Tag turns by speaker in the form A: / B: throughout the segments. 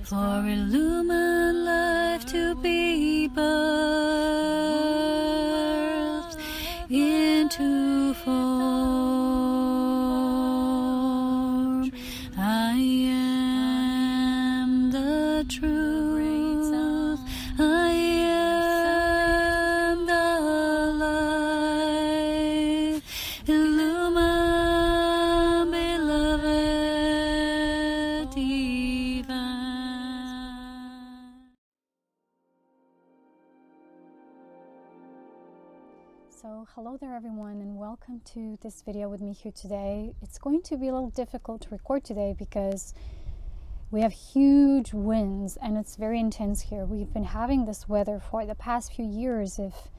A: for illumined life to be birthed into form. I am the truth. I am the light. Illumined, beloved divine.
B: So hello there everyone, and welcome to this video with me here today. It's going to be a little difficult to record today because we have huge winds and it's very intense here. We've been having this weather for the past few years. If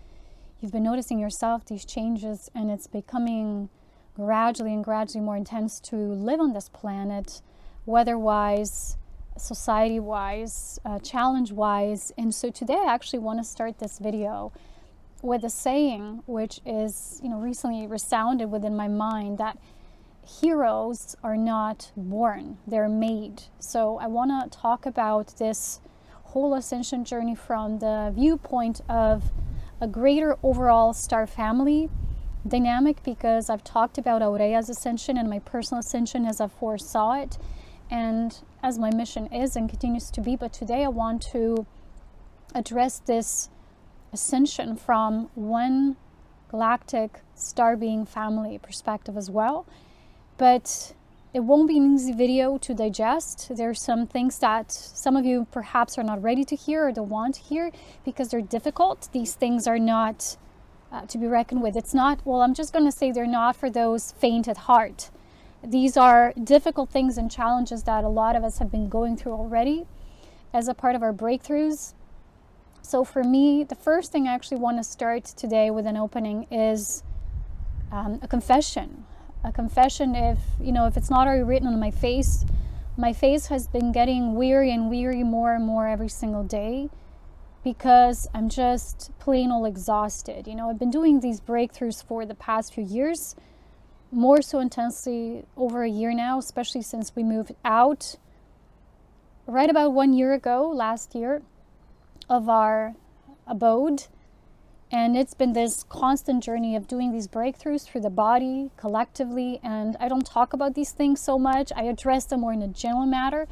B: you've been noticing yourself these changes, and it's becoming gradually more intense to live on this planet, weather-wise, society-wise, challenge-wise. And so today I actually want to start this video with a saying which is, recently resounded within my mind, that heroes are not born, they're made. So I want to talk about this whole ascension journey from the viewpoint of a greater overall star family dynamic, because I've talked about Aurea's ascension and my personal ascension as I foresaw it, and as my mission is and continues to be. But today I want to address this ascension from one galactic star being family perspective as well. But it won't be an easy video to digest. There's some things that some of you perhaps are not ready to hear or don't want to hear because they're difficult. These things are not to be reckoned with. It's not, well, I'm just going to say they're not for those faint at heart. These are difficult things and challenges that a lot of us have been going through already as a part of our breakthroughs. So for me, the first thing I actually want to start today with an opening is a confession. A confession, if it's not already written on my face has been getting weary more and more every single day, because I'm just plain old exhausted. I've been doing these breakthroughs for the past few years, more so intensely over a year now, especially since we moved out right about 1 year ago, last year, of our abode. And it's been this constant journey of doing these breakthroughs through the body collectively. And I don't talk about these things so much. I address them more in a general matter.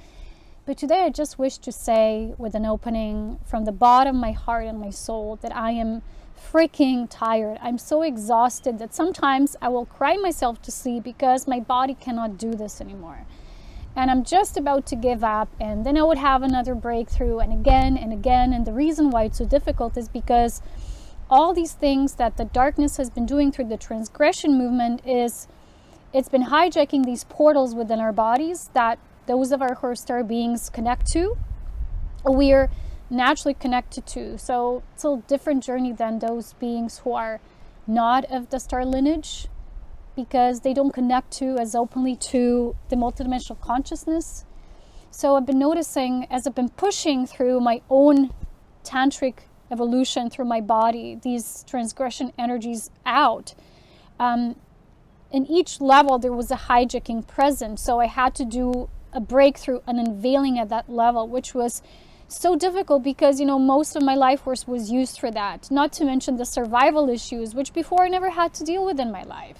B: But today I just wish to say with an opening from the bottom of my heart and my soul that I am freaking tired. I'm so exhausted that sometimes I will cry myself to sleep because my body cannot do this anymore. And I'm just about to give up, and then I would have another breakthrough, and again and again. And the reason why it's so difficult is because all these things that the darkness has been doing through the transgression movement is it's been hijacking these portals within our bodies that those of our Horus star beings connect to, we're naturally connected to. So it's a different journey than those beings who are not of the star lineage, because they don't connect to as openly to the multidimensional consciousness. So I've been noticing, as I've been pushing through my own tantric evolution through my body, these transgression energies out, in each level there was a hijacking present. So I had to do a breakthrough, an unveiling at that level, which was so difficult because most of my life force was used for that, not to mention the survival issues, which before I never had to deal with in my life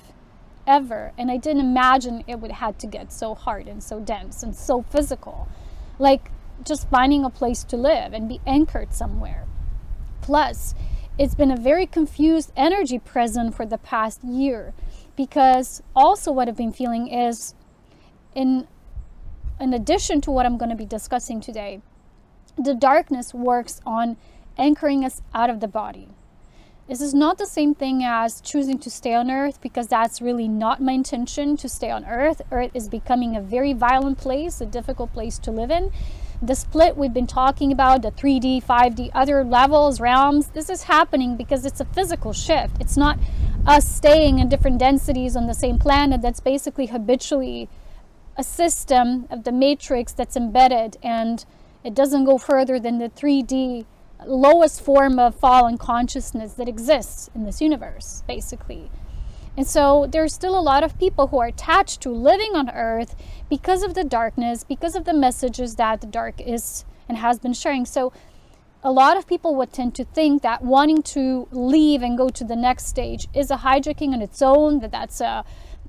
B: ever. And I didn't imagine it would have to get so hard and so dense and so physical, like just finding a place to live and be anchored somewhere. Plus, it's been a very confused energy present for the past year, because also what I've been feeling is, in addition to what I'm going to be discussing today, the darkness works on anchoring us out of the body. This is not the same thing as choosing to stay on Earth, because that's really not my intention to stay on Earth. Earth is becoming a very violent place, a difficult place to live in. The split we've been talking about, the 3D, 5D, other levels, realms, this is happening because it's a physical shift. It's not us staying in different densities on the same planet. That's basically habitually a system of the matrix that's embedded, and it doesn't go further than the 3D lowest form of fallen consciousness that exists in this universe, basically. And so there's still a lot of people who are attached to living on Earth because of the darkness, because of the messages that the dark is and has been sharing. So a lot of people would tend to think that wanting to leave and go to the next stage is a hijacking on its own, that's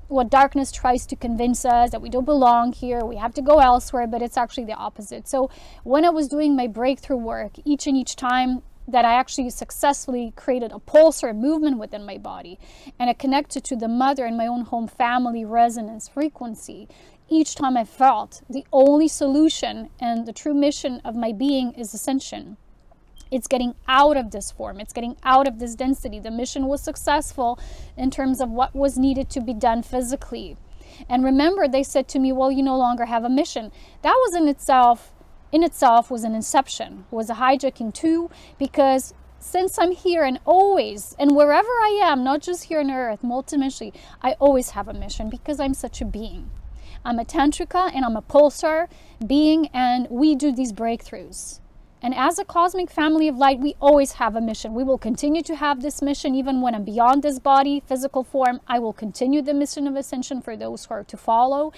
B: what darkness tries to convince us, that we don't belong here, we have to go elsewhere, but it's actually the opposite. So when I was doing my breakthrough work, each time that I actually successfully created a pulse or a movement within my body, and I connected to the mother and my own home family resonance frequency, each time I felt the only solution and the true mission of my being is ascension. It's getting out of this form. It's getting out of this density. The mission was successful in terms of what was needed to be done physically. And remember, they said to me, well, you no longer have a mission. That was in itself was an inception, was a hijacking too, because since I'm here and always, and wherever I am, not just here on earth, multidimensionally, I always have a mission because I'm such a being. I'm a tantrika and I'm a pulsar being, and we do these breakthroughs. And as a cosmic family of light, we always have a mission. We will continue to have this mission even when I'm beyond this body, physical form. I will continue the mission of ascension for those who are to follow.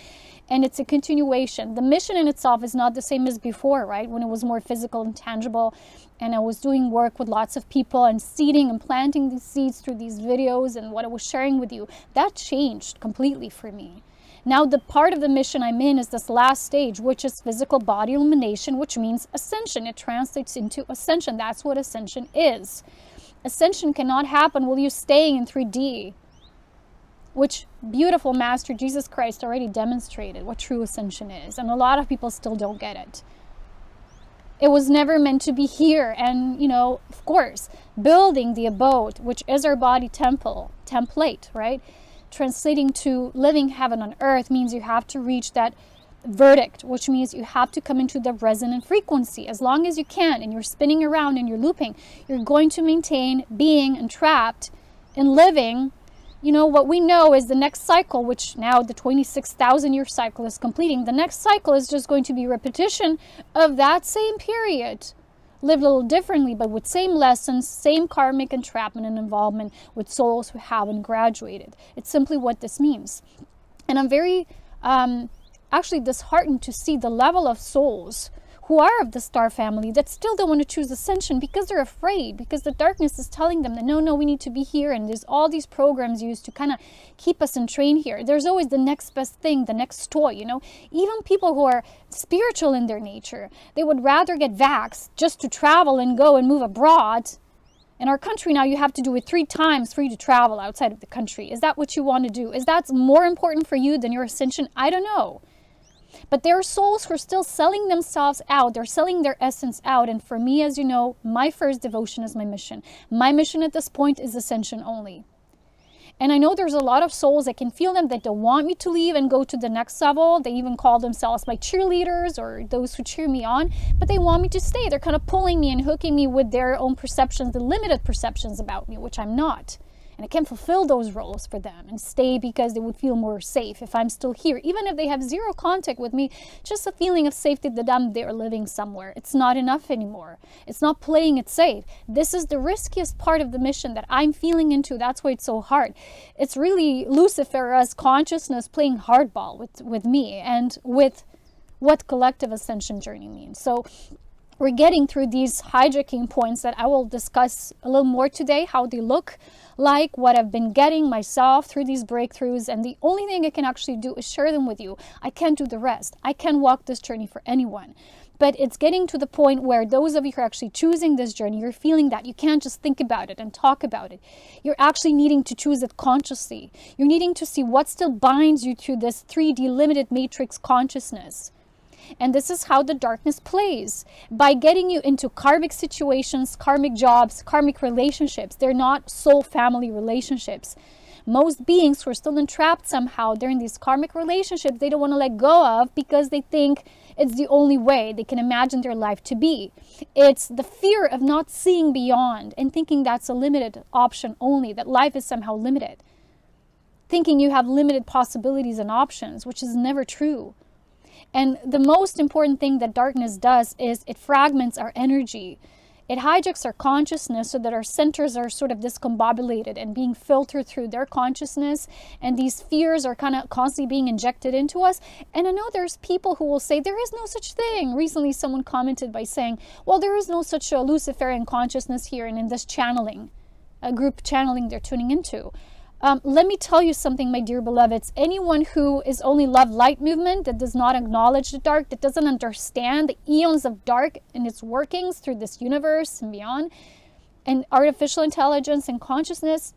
B: And it's a continuation. The mission in itself is not the same as before, right? When it was more physical and tangible, and I was doing work with lots of people and seeding and planting these seeds through these videos and what I was sharing with you. That changed completely for me. Now the part of the mission I'm in is this last stage, which is physical body illumination, which means ascension. It translates into ascension. That's what ascension is. Ascension cannot happen while you're staying in 3D, which beautiful Master Jesus Christ already demonstrated what true ascension is. And a lot of people still don't get it. It was never meant to be here. And, of course, building the abode, which is our body template, right? Translating to living heaven on earth means you have to reach that verdict, which means you have to come into the resonant frequency. As long as you can, and you're spinning around and you're looping, you're going to maintain being entrapped in living. What we know is the next cycle, which now the 26,000 year cycle is completing. The next cycle is just going to be repetition of that same period. Lived a little differently, but with same lessons, same karmic entrapment and involvement with souls who haven't graduated. It's simply what this means. And I'm very actually disheartened to see the level of souls who are of the star family that still don't want to choose ascension because they're afraid, because the darkness is telling them that no, we need to be here, and there's all these programs used to kind of keep us entrained here. There's always the next best thing, the next toy, Even people who are spiritual in their nature, they would rather get vaxxed just to travel and go and move abroad. In our country now, you have to do it 3 times for you to travel outside of the country. Is that what you want to do? Is that more important for you than your ascension? I don't know. But there are souls who are still selling themselves out. They're selling their essence out. And for me, as you know, my first devotion is my mission. My mission at this point is ascension only. And I know there's a lot of souls, I can feel them, that don't want me to leave and go to the next level. They even call themselves my cheerleaders or those who cheer me on. But they want me to stay. They're kind of pulling me and hooking me with their own perceptions, the limited perceptions about me, which I'm not. And I can fulfill those roles for them and stay because they would feel more safe if I'm still here. Even if they have zero contact with me, just a feeling of safety that they're living somewhere. It's not enough anymore. It's not playing it safe. This is the riskiest part of the mission that I'm feeling into. That's why it's so hard. It's really Lucifer as consciousness playing hardball with me and with what collective ascension journey means. So we're getting through these hijacking points that I will discuss a little more today, how they look like, what I've been getting myself through these breakthroughs. And the only thing I can actually do is share them with you. I can't do the rest. I can't walk this journey for anyone. But it's getting to the point where those of you who are actually choosing this journey, you're feeling that you can't just think about it and talk about it. You're actually needing to choose it consciously. You're needing to see what still binds you to this 3D limited matrix consciousness. And this is how the darkness plays. By getting you into karmic situations, karmic jobs, karmic relationships. They're not soul family relationships. Most beings who are still entrapped somehow, they're in these karmic relationships they don't want to let go of because they think it's the only way they can imagine their life to be. It's the fear of not seeing beyond and thinking that's a limited option only, that life is somehow limited. Thinking you have limited possibilities and options, which is never true. And the most important thing that darkness does is it fragments our energy. It hijacks our consciousness so that our centers are sort of discombobulated and being filtered through their consciousness. And these fears are kind of constantly being injected into us. And I know there's people who will say, there is no such thing. Recently, someone commented by saying, well, there is no such a Luciferian consciousness here and in this channeling, a group channeling they're tuning into. Let me tell you something, my dear beloveds. Anyone who is only love light movement, that does not acknowledge the dark, that doesn't understand the eons of dark and its workings through this universe and beyond, and artificial intelligence and consciousness,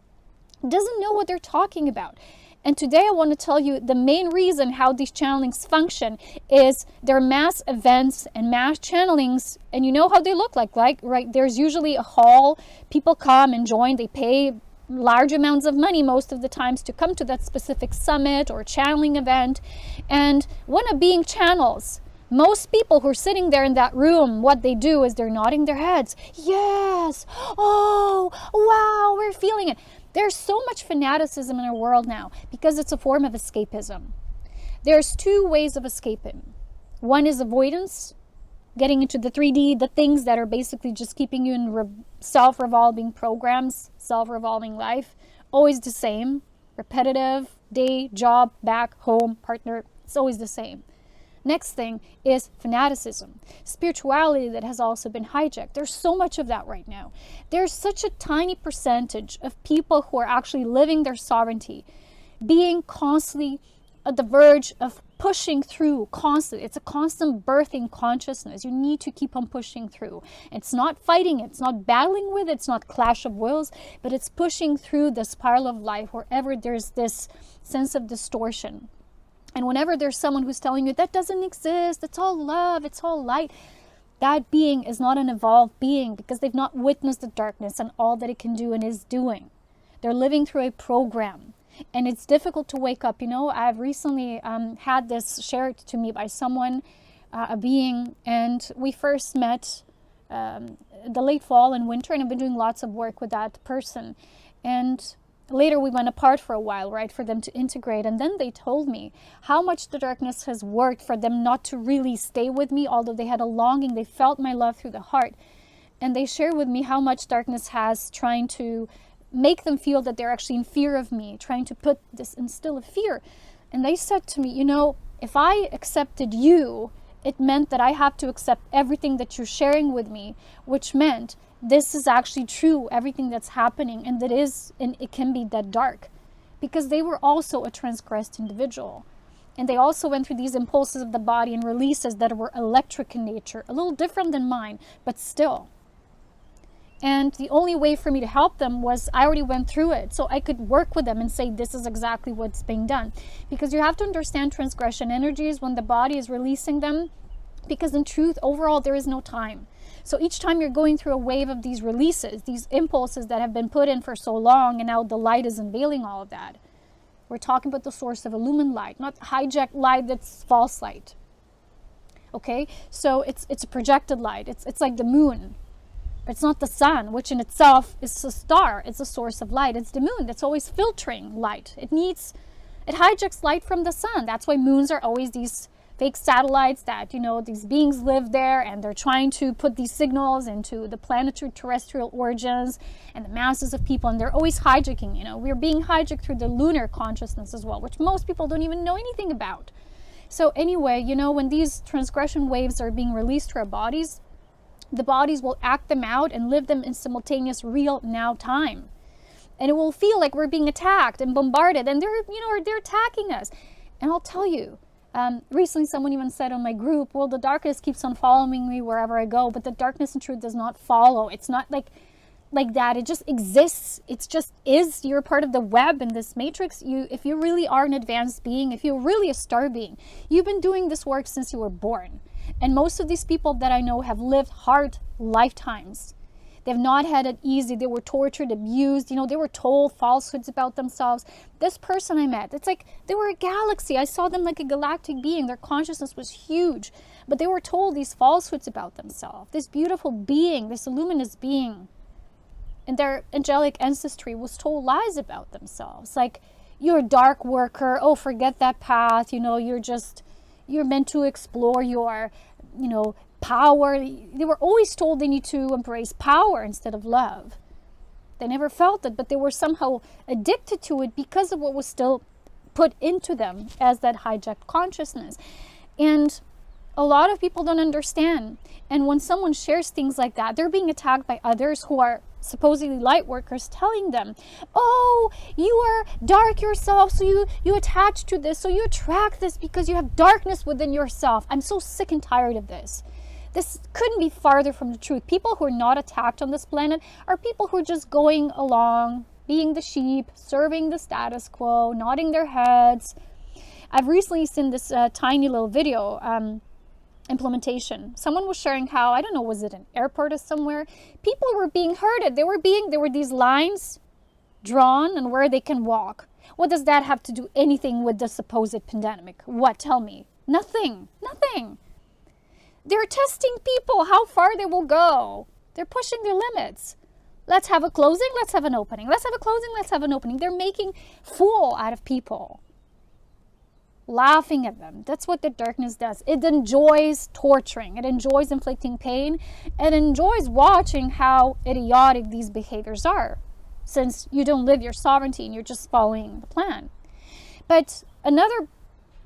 B: doesn't know what they're talking about. And today I want to tell you the main reason how these channelings function is they're mass events and mass channelings, and you know how they look like, right? There's usually a hall, people come and join, they pay large amounts of money most of the times to come to that specific summit or channeling event. And when a being channels, most people who are sitting there in that room, what they do is they're nodding their heads. Yes. Oh, wow, we're feeling it. There's so much fanaticism in our world now because it's a form of escapism. There's two ways of escaping. One is avoidance, getting into the 3D, the things that are basically just keeping you in self-revolving programs, self-revolving life, always the same, repetitive, day, job, back, home, partner, it's always the same. Next thing is fanaticism, spirituality that has also been hijacked. There's so much of that right now. There's such a tiny percentage of people who are actually living their sovereignty, being constantly at the verge of pushing through constantly. It's a constant birthing consciousness. You need to keep on pushing through. It's not fighting, it's not battling with it, it's not clash of wills, but it's pushing through the spiral of life wherever there's this sense of distortion. And whenever there's someone who's telling you that doesn't exist, it's all love, it's all light, that being is not an evolved being because they've not witnessed the darkness and all that it can do and is doing. They're living through a program. And it's difficult to wake up. You know, I've recently had this shared to me by someone, a being, and we first met the late fall and winter, and I've been doing lots of work with that person. And later we went apart for a while, right, for them to integrate. And then they told me how much the darkness has worked for them not to really stay with me, although they had a longing. They felt my love through the heart. And they shared with me how much darkness has trying to make them feel that they're actually in fear of me, trying to put this, instill a fear. And they said to me, you know, if I accepted you, it meant that I have to accept everything that you're sharing with me, which meant this is actually true, everything that's happening, and that is, and it can be that dark, because they were also a transgressed individual. And they also went through these impulses of the body and releases that were electric in nature, a little different than mine, but still. And the only way for me to help them was I already went through it. So I could work with them and say, this is exactly what's being done. Because you have to understand transgression energies when the body is releasing them. Because in truth, overall, there is no time. So each time you're going through a wave of these releases, these impulses that have been put in for so long, and now the light is unveiling all of that. We're talking about the source of illumined light, not hijacked light that's false light. Okay? So it's a projected light. It's like the moon. It's not the sun, which in itself is a star. It's a source of light. It's the moon that's always filtering light. It hijacks light from the sun. That's why moons are always these fake satellites that, you know, these beings live there and they're trying to put these signals into the planetary terrestrial origins and the masses of people, and they're always hijacking, you know. We're being hijacked through the lunar consciousness as well, which most people don't even know anything about. So anyway, you know, when these transgression waves are being released to our bodies, the bodies will act them out and live them in simultaneous real now time. And it will feel like we're being attacked and bombarded, and they're attacking us. And I'll tell you, recently someone even said on my group, well, the darkness keeps on following me wherever I go, but the darkness in truth does not follow. It's not like that. It just exists. It just is. You're part of the web in this matrix. If you really are an advanced being, if you're really a star being, you've been doing this work since you were born. And most of these people that I know have lived hard lifetimes. They've not had it easy. They were tortured, abused. You know, they were told falsehoods about themselves. This person I met, it's like they were a galaxy. I saw them like a galactic being. Their consciousness was huge. But they were told these falsehoods about themselves. This beautiful being, this luminous being, and their angelic ancestry was told lies about themselves. Like, you're a dark worker. Oh, forget that path. You know, you're meant to explore your, power. They were always told they need to embrace power instead of love. They never felt it, but they were somehow addicted to it because of what was still put into them as that hijacked consciousness. And a lot of people don't understand. And when someone shares things like that, they're being attacked by others who are supposedly light workers, telling them, oh, you are dark yourself, so you attach to this, so you attract this because you have darkness within yourself. I'm so sick and tired of this. This couldn't be farther from the truth. People who are not attacked on this planet are people who are just going along, being the sheep, serving the status quo, nodding their heads. I've recently seen this tiny little video implementation. Someone was sharing how, I don't know, was it an airport or somewhere? People were being herded. There were these lines drawn and where they can walk. What does that have to do anything with the supposed pandemic? What? Tell me. Nothing. They're testing people, how far they will go. They're pushing their limits. Let's have a closing, let's have an opening. Let's have a closing, let's have an opening. They're making fool out of people. Laughing at them. That's what the darkness does. It enjoys torturing. It enjoys inflicting pain. It enjoys watching how idiotic these behaviors are, since you don't live your sovereignty and you're just following the plan. But another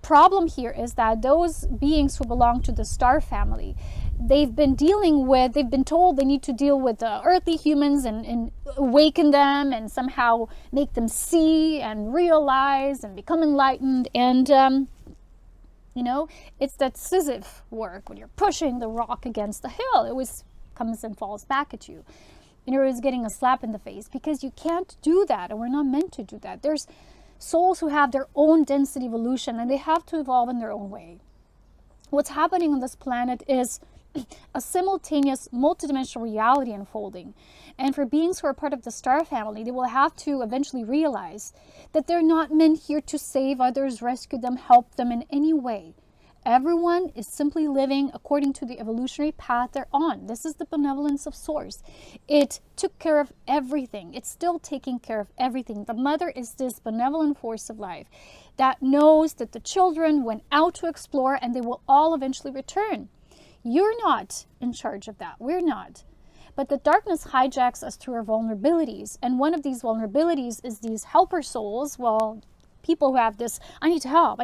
B: problem here is that those beings who belong to the star family, they've been told they need to deal with the earthly humans and awaken them and somehow make them see and realize and become enlightened. And it's that Sisyph work when you're pushing the rock against the hill. It always comes and falls back at you, and you're always getting a slap in the face because you can't do that, and we're not meant to do that. There's souls who have their own density evolution, and they have to evolve in their own way. What's happening on this planet is a simultaneous multidimensional reality unfolding. And for beings who are part of the star family, they will have to eventually realize that they're not meant here to save others, rescue them, help them in any way. Everyone is simply living according to the evolutionary path they're on. This is the benevolence of Source. It took care of everything. It's still taking care of everything. The mother is this benevolent force of life that knows that the children went out to explore and they will all eventually return. You're not in charge of that. We're not. But the darkness hijacks us through our vulnerabilities. And one of these vulnerabilities is these helper souls. Well, people who have this, I need to help.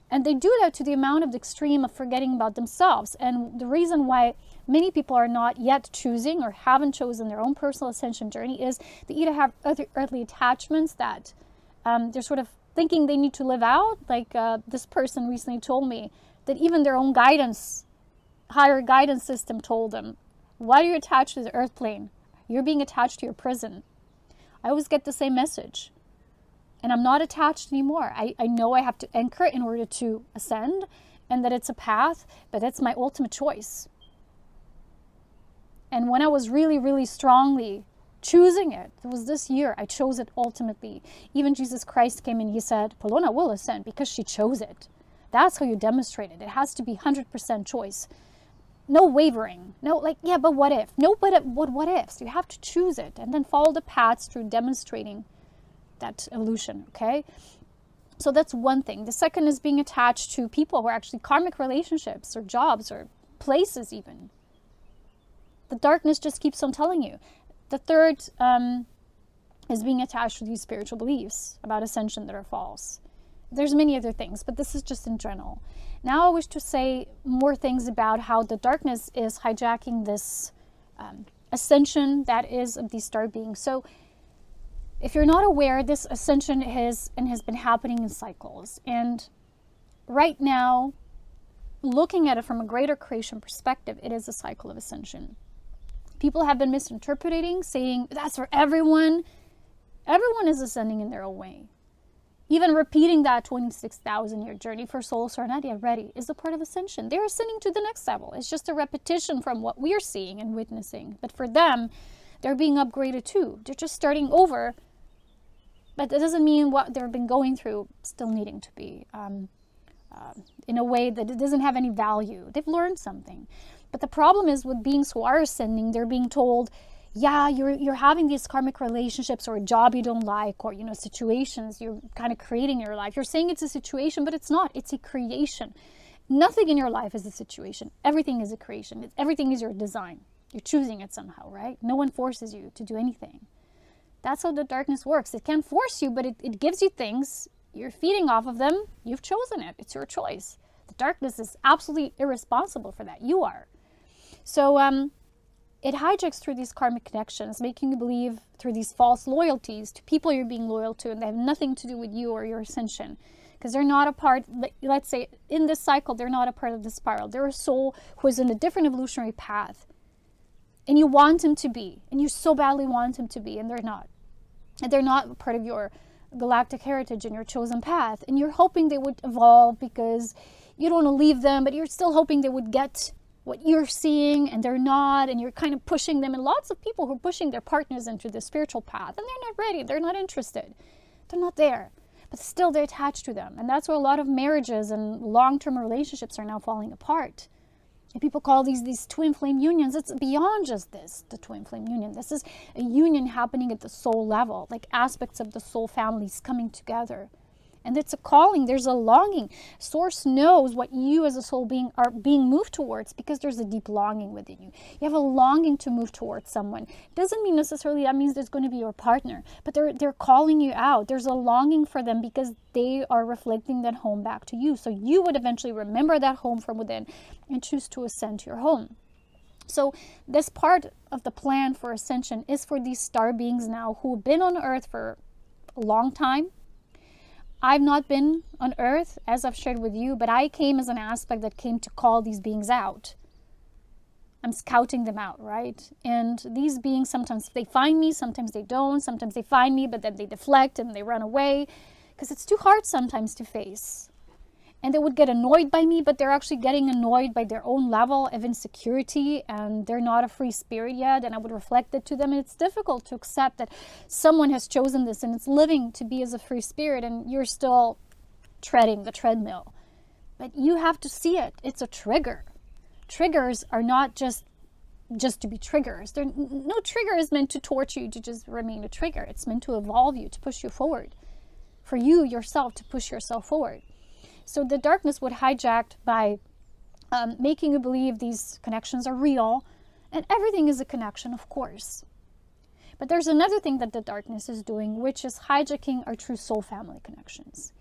B: And they do that to the amount of the extreme of forgetting about themselves. And the reason why many people are not yet choosing or haven't chosen their own personal ascension journey is they either have other earthly attachments that they're sort of thinking they need to live out. Like this person recently told me that even their own higher guidance system told them, why are you attached to the earth plane? You're being attached to your prison. I always get the same message. And I'm not attached anymore. I know I have to anchor in order to ascend and that it's a path, but that's my ultimate choice. And when I was really, really strongly choosing it was this year, I chose it ultimately. Even Jesus Christ came in, he said, Polona will ascend because she chose it. That's how you demonstrate it. It has to be 100% choice. No wavering. No, but what if? No, but what ifs? You have to choose it and then follow the paths through demonstrating that illusion, okay? So that's one thing. The second is being attached to people who are actually karmic relationships or jobs or places even. The darkness just keeps on telling you. The third is being attached to these spiritual beliefs about ascension that are false. There's many other things, but this is just in general. Now I wish to say more things about how the darkness is hijacking this ascension that is of these star beings. So if you're not aware, this ascension has been happening in cycles. And right now, looking at it from a greater creation perspective, it is a cycle of ascension. People have been misinterpreting, saying that's for everyone. Everyone is ascending in their own way. Even repeating that 26,000-year journey for souls who are not yet ready is a part of ascension. They're ascending to the next level. It's just a repetition from what we're seeing and witnessing. But for them, they're being upgraded too. They're just starting over. But that doesn't mean what they've been going through still needing to be in a way that it doesn't have any value. They've learned something. But the problem is with beings who are ascending, they're being told, yeah, you're having these karmic relationships or a job you don't like or, situations you're kind of creating in your life. You're saying it's a situation, but it's not. It's a creation. Nothing in your life is a situation. Everything is a creation. Everything is your design. You're choosing it somehow, right? No one forces you to do anything. That's how the darkness works. It can't force you, but it gives you things. You're feeding off of them. You've chosen it. It's your choice. The darkness is absolutely irresponsible for that. You are. So it hijacks through these karmic connections, making you believe through these false loyalties to people you're being loyal to, and they have nothing to do with you or your ascension. Because they're not a part, let's say, in this cycle, they're not a part of the spiral. They're a soul who is in a different evolutionary path. And you want them to be, and you so badly want them to be, and they're not. And they're not part of your galactic heritage and your chosen path. And you're hoping they would evolve because you don't want to leave them, but you're still hoping they would get what you're seeing, and they're not, and you're kind of pushing them. And lots of people who are pushing their partners into the spiritual path, and they're not ready, they're not interested, they're not there, but still they're attached to them. And that's where a lot of marriages and long-term relationships are now falling apart. And people call these twin flame unions. It's beyond just this, the twin flame union. This is a union happening at the soul level, like aspects of the soul families coming together. And it's a calling, there's a longing. Source knows what you as a soul being are being moved towards, because there's a deep longing within you. You have a longing to move towards someone. Doesn't mean necessarily that means there's going to be your partner, but they're calling you out. There's a longing for them because they are reflecting that home back to you. So you would eventually remember that home from within and choose to ascend to your home. So this part of the plan for ascension is for these star beings now who've been on earth for a long time. I've not been on earth, as I've shared with you, but I came as an aspect that came to call these beings out. I'm scouting them out, right? And these beings, sometimes they find me, sometimes they don't. Sometimes they find me, but then they deflect and they run away because it's too hard sometimes to face. And they would get annoyed by me, but they're actually getting annoyed by their own level of insecurity, and they're not a free spirit yet, and I would reflect it to them. And it's difficult to accept that someone has chosen this and it's living to be as a free spirit, and you're still treading the treadmill. But you have to see it. It's a trigger. Triggers are not just to be triggers. No trigger is meant to torture you to just remain a trigger. It's meant to evolve you, to push you forward. For you yourself to push yourself forward. So the darkness would hijack by making you believe these connections are real, and everything is a connection, of course. But there's another thing that the darkness is doing, which is hijacking our true soul family connections.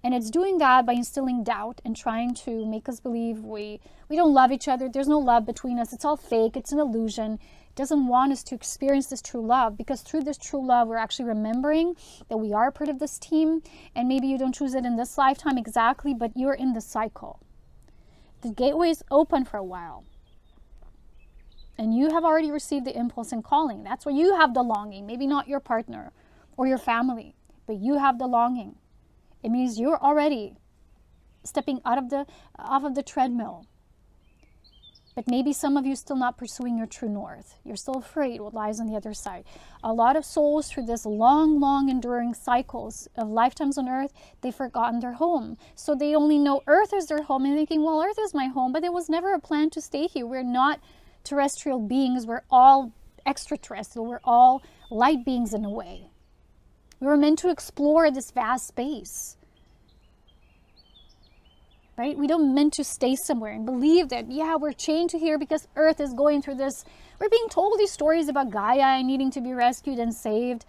B: And it's doing that by instilling doubt and trying to make us believe we don't love each other. There's no love between us. It's all fake. It's an illusion. Doesn't want us to experience this true love, because through this true love we're actually remembering that we are part of this team, and maybe you don't choose it in this lifetime exactly, but you're in the cycle. The gateway is open for a while, and you have already received the impulse and calling. That's where you have the longing, maybe not your partner or your family, but you have the longing. It means you're already stepping off of the treadmill. But maybe some of you still not pursuing your true north. You're still afraid what lies on the other side. A lot of souls through this long enduring cycles of lifetimes on earth, they've forgotten their home. So they only know earth is their home, and thinking, well, earth is my home, but there was never a plan to stay here. We're not terrestrial beings. We're all extraterrestrial. We're all light beings in a way. We were meant to explore this vast space. Right? We don't meant to stay somewhere and believe that, yeah, we're chained to here because Earth is going through this. We're being told these stories about Gaia and needing to be rescued and saved.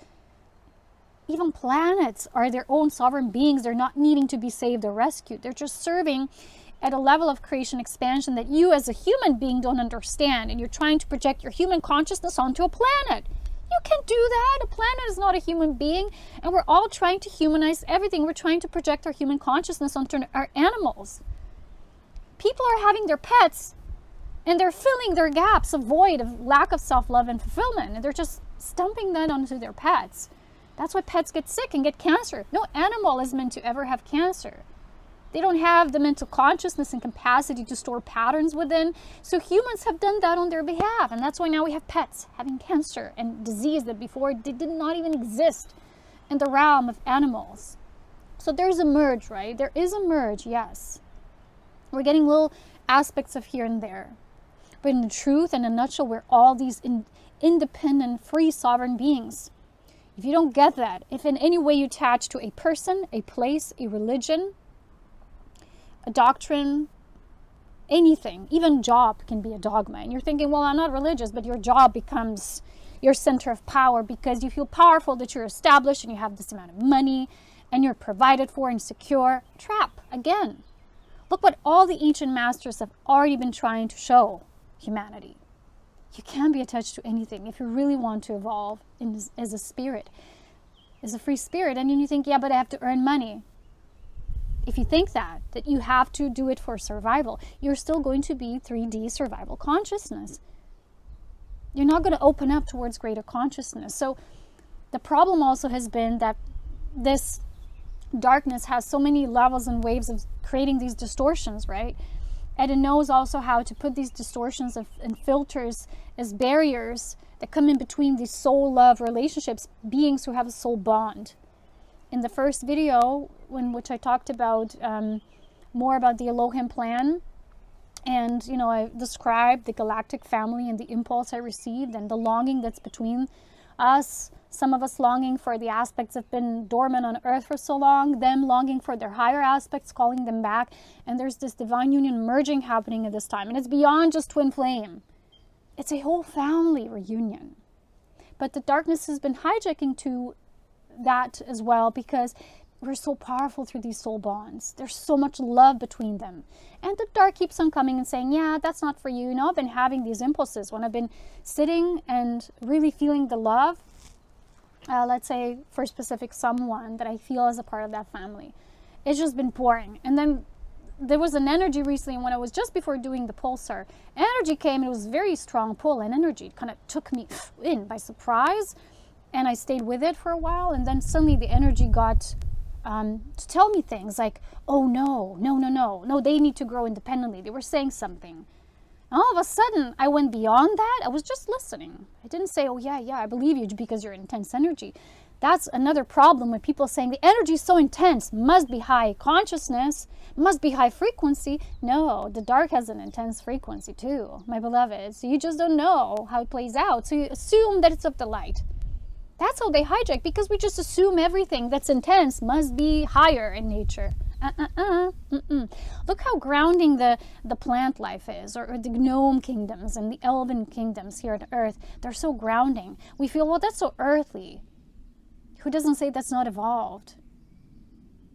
B: Even planets are their own sovereign beings. They're not needing to be saved or rescued. They're just serving at a level of creation expansion that you as a human being don't understand. And you're trying to project your human consciousness onto a planet. You can't do that. A planet is not a human being. And we're all trying to humanize everything. We're trying to project our human consciousness onto our animals. People are having their pets, and they're filling their gaps of void of lack of self-love and fulfillment. And they're just stumping that onto their pets. That's why pets get sick and get cancer. No animal is meant to ever have cancer. They don't have the mental consciousness and capacity to store patterns within. So humans have done that on their behalf. And that's why now we have pets having cancer and disease that before did not even exist in the realm of animals. So there's a merge, right? There is a merge, yes. We're getting little aspects of here and there. But in the truth, in a nutshell, we're all these independent, free, sovereign beings. If you don't get that, if in any way you attach to a person, a place, a religion, a doctrine, anything, even job can be a dogma. And you're thinking, well, I'm not religious, but your job becomes your center of power because you feel powerful, that you're established and you have this amount of money and you're provided for and secure. Trap again. Look what all the ancient masters have already been trying to show humanity. You can't be attached to anything if you really want to evolve as a spirit, as a free spirit. And then you think, yeah, but I have to earn money. If you think that you have to do it for survival, you're still going to be 3D survival consciousness. You're not going to open up towards greater consciousness. So the problem also has been that this darkness has so many levels and waves of creating these distortions, right? And it knows also how to put these distortions and filters as barriers that come in between these soul-love relationships, beings who have a soul bond. In the first video, in which I talked about more about the Elohim plan, and I described the galactic family and the impulse I received and the longing that's between us, some of us longing for the aspects that have been dormant on earth for so long, them longing for their higher aspects, calling them back, and there's this divine union merging happening at this time, and it's beyond just twin flame. It's a whole family reunion. But the darkness has been hijacking to that as well, because we're so powerful through these soul bonds. There's so much love between them. And the dark keeps on coming and saying, yeah, that's not for you. I've been having these impulses when I've been sitting and really feeling the love, let's say for a specific someone that I feel as a part of that family. It's just been pouring. And then there was an energy recently when I was just before doing the pulsar. Energy came, it was very strong pull and energy. It kind of took me in by surprise. And I stayed with it for a while. And then suddenly the energy got to tell me things like, oh, no, they need to grow independently. They were saying something. And all of a sudden, I went beyond that. I was just listening. I didn't say, oh, yeah, I believe you because you're intense energy. That's another problem when people saying the energy is so intense, must be high consciousness, must be high frequency. No, the dark has an intense frequency too, my beloved. So you just don't know how it plays out. So you assume that it's of the light. That's how they hijack, because we just assume everything that's intense must be higher in nature. Look how grounding the plant life is, or the gnome kingdoms and the elven kingdoms here on earth. They're so grounding. We feel, well, that's so earthly. Who doesn't say that's not evolved?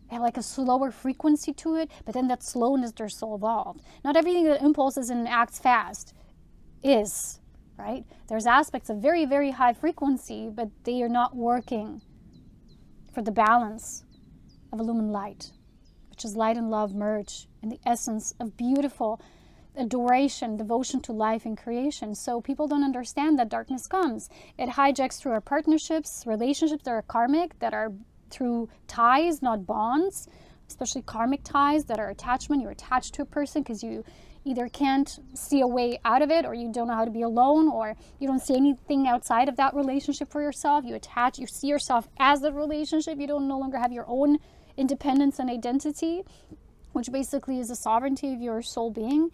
B: They have like a slower frequency to it, but then that slowness, they're so evolved. Not everything that impulses and acts fast is. Right? There's aspects of very, very high frequency, but they are not working for the balance of illumined light, which is light and love merge in the essence of beautiful adoration, devotion to life and creation. So people don't understand that darkness comes. It hijacks through our partnerships, relationships that are karmic, that are through ties, not bonds, especially karmic ties that are attachment. You're attached to a person because you either can't see a way out of it, or you don't know how to be alone, or you don't see anything outside of that relationship for yourself. You see yourself as the relationship. You don't no longer have your own independence and identity, which basically is the sovereignty of your soul being.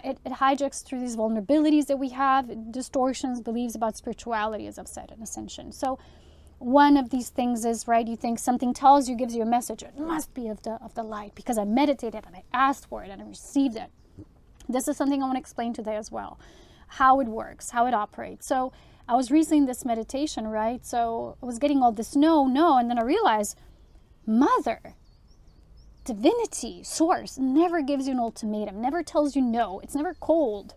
B: It hijacks through these vulnerabilities that we have, distortions, beliefs about spirituality, as I've said, and ascension. So one of these things is, right, you think something tells you, gives you a message. It must be of the light because I meditated and I asked for it and I received it. This is something I want to explain today as well, how it works, how it operates. So I was recently in this meditation, right? So I was getting all this no, and then I realized, Mother, divinity, source, never gives you an ultimatum, never tells you no. It's never cold.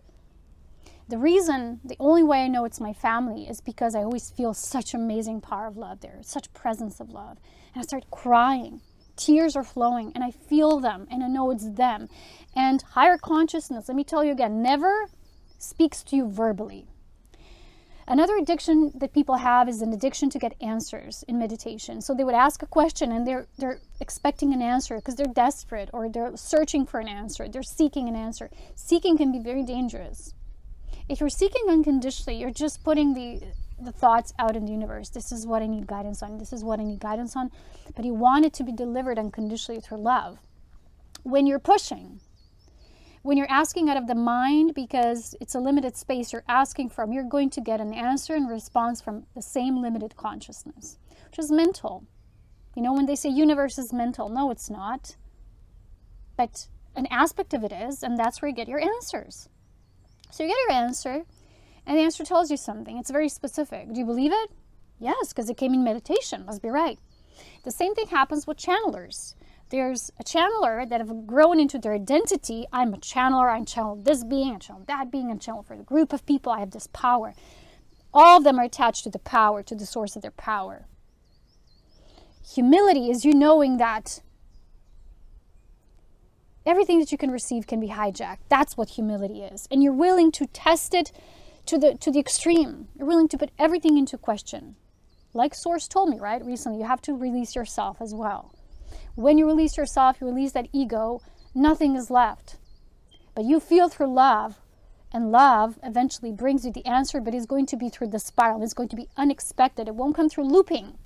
B: The only way I know it's my family is because I always feel such amazing power of love there, such presence of love. And I start crying. Tears are flowing and I feel them and I know it's them. And higher consciousness, let me tell you again, never speaks to you verbally. Another addiction that people have is an addiction to get answers in meditation. So they would ask a question and they're expecting an answer because they're desperate, or they're searching for an answer. They're seeking an answer. Seeking can be very dangerous. If you're seeking unconditionally, you're just putting the thoughts out in the universe. This is what I need guidance on. This is what I need guidance on. But you want it to be delivered unconditionally through love. When you're pushing, when you're asking out of the mind because it's a limited space you're asking from, you're going to get an answer and response from the same limited consciousness, which is mental. You know, when they say universe is mental, no, it's not. But an aspect of it is, and that's where you get your answers. So you get your answer, and the answer tells you something. It's very specific. Do you believe it? Yes, because it came in meditation. Must be right. The same thing happens with channelers. There's a channeler that have grown into their identity. I'm a channeler. I channel this being. I channel that being. I channel for the group of people. I have this power. All of them are attached to the power, to the source of their power. Humility is you knowing that everything that you can receive can be hijacked. That's what humility is. And you're willing to test it to the extreme. You're willing to put everything into question. Like Source told me, right, recently, you have to release yourself as well. When you release yourself, you release that ego, nothing is left. But you feel through love, and love eventually brings you the answer, but it's going to be through the spiral. It's going to be unexpected. It won't come through looping.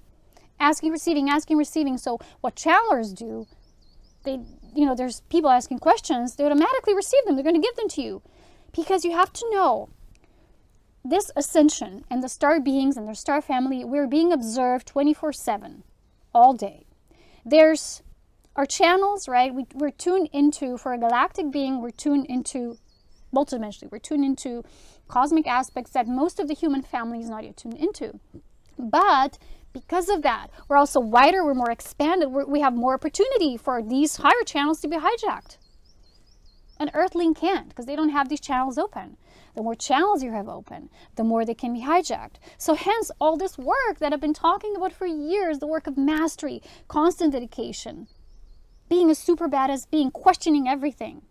B: Asking, receiving. So what channelers do, there's people asking questions, they automatically receive them. They're going to give them to you. Because you have to know, this ascension and the star beings and their star family, we're being observed 24/7, all day. There's our channels, right? We're tuned into, for a galactic being, we're tuned into multidimensionally. We're tuned into cosmic aspects that most of the human family is not yet tuned into. But because of that, we're also wider, we're more expanded, we have more opportunity for these higher channels to be hijacked. An earthling can't, because they don't have these channels open. The more channels you have open, the more they can be hijacked. So hence, all this work that I've been talking about for years, the work of mastery, constant dedication, being a super badass being, questioning everything,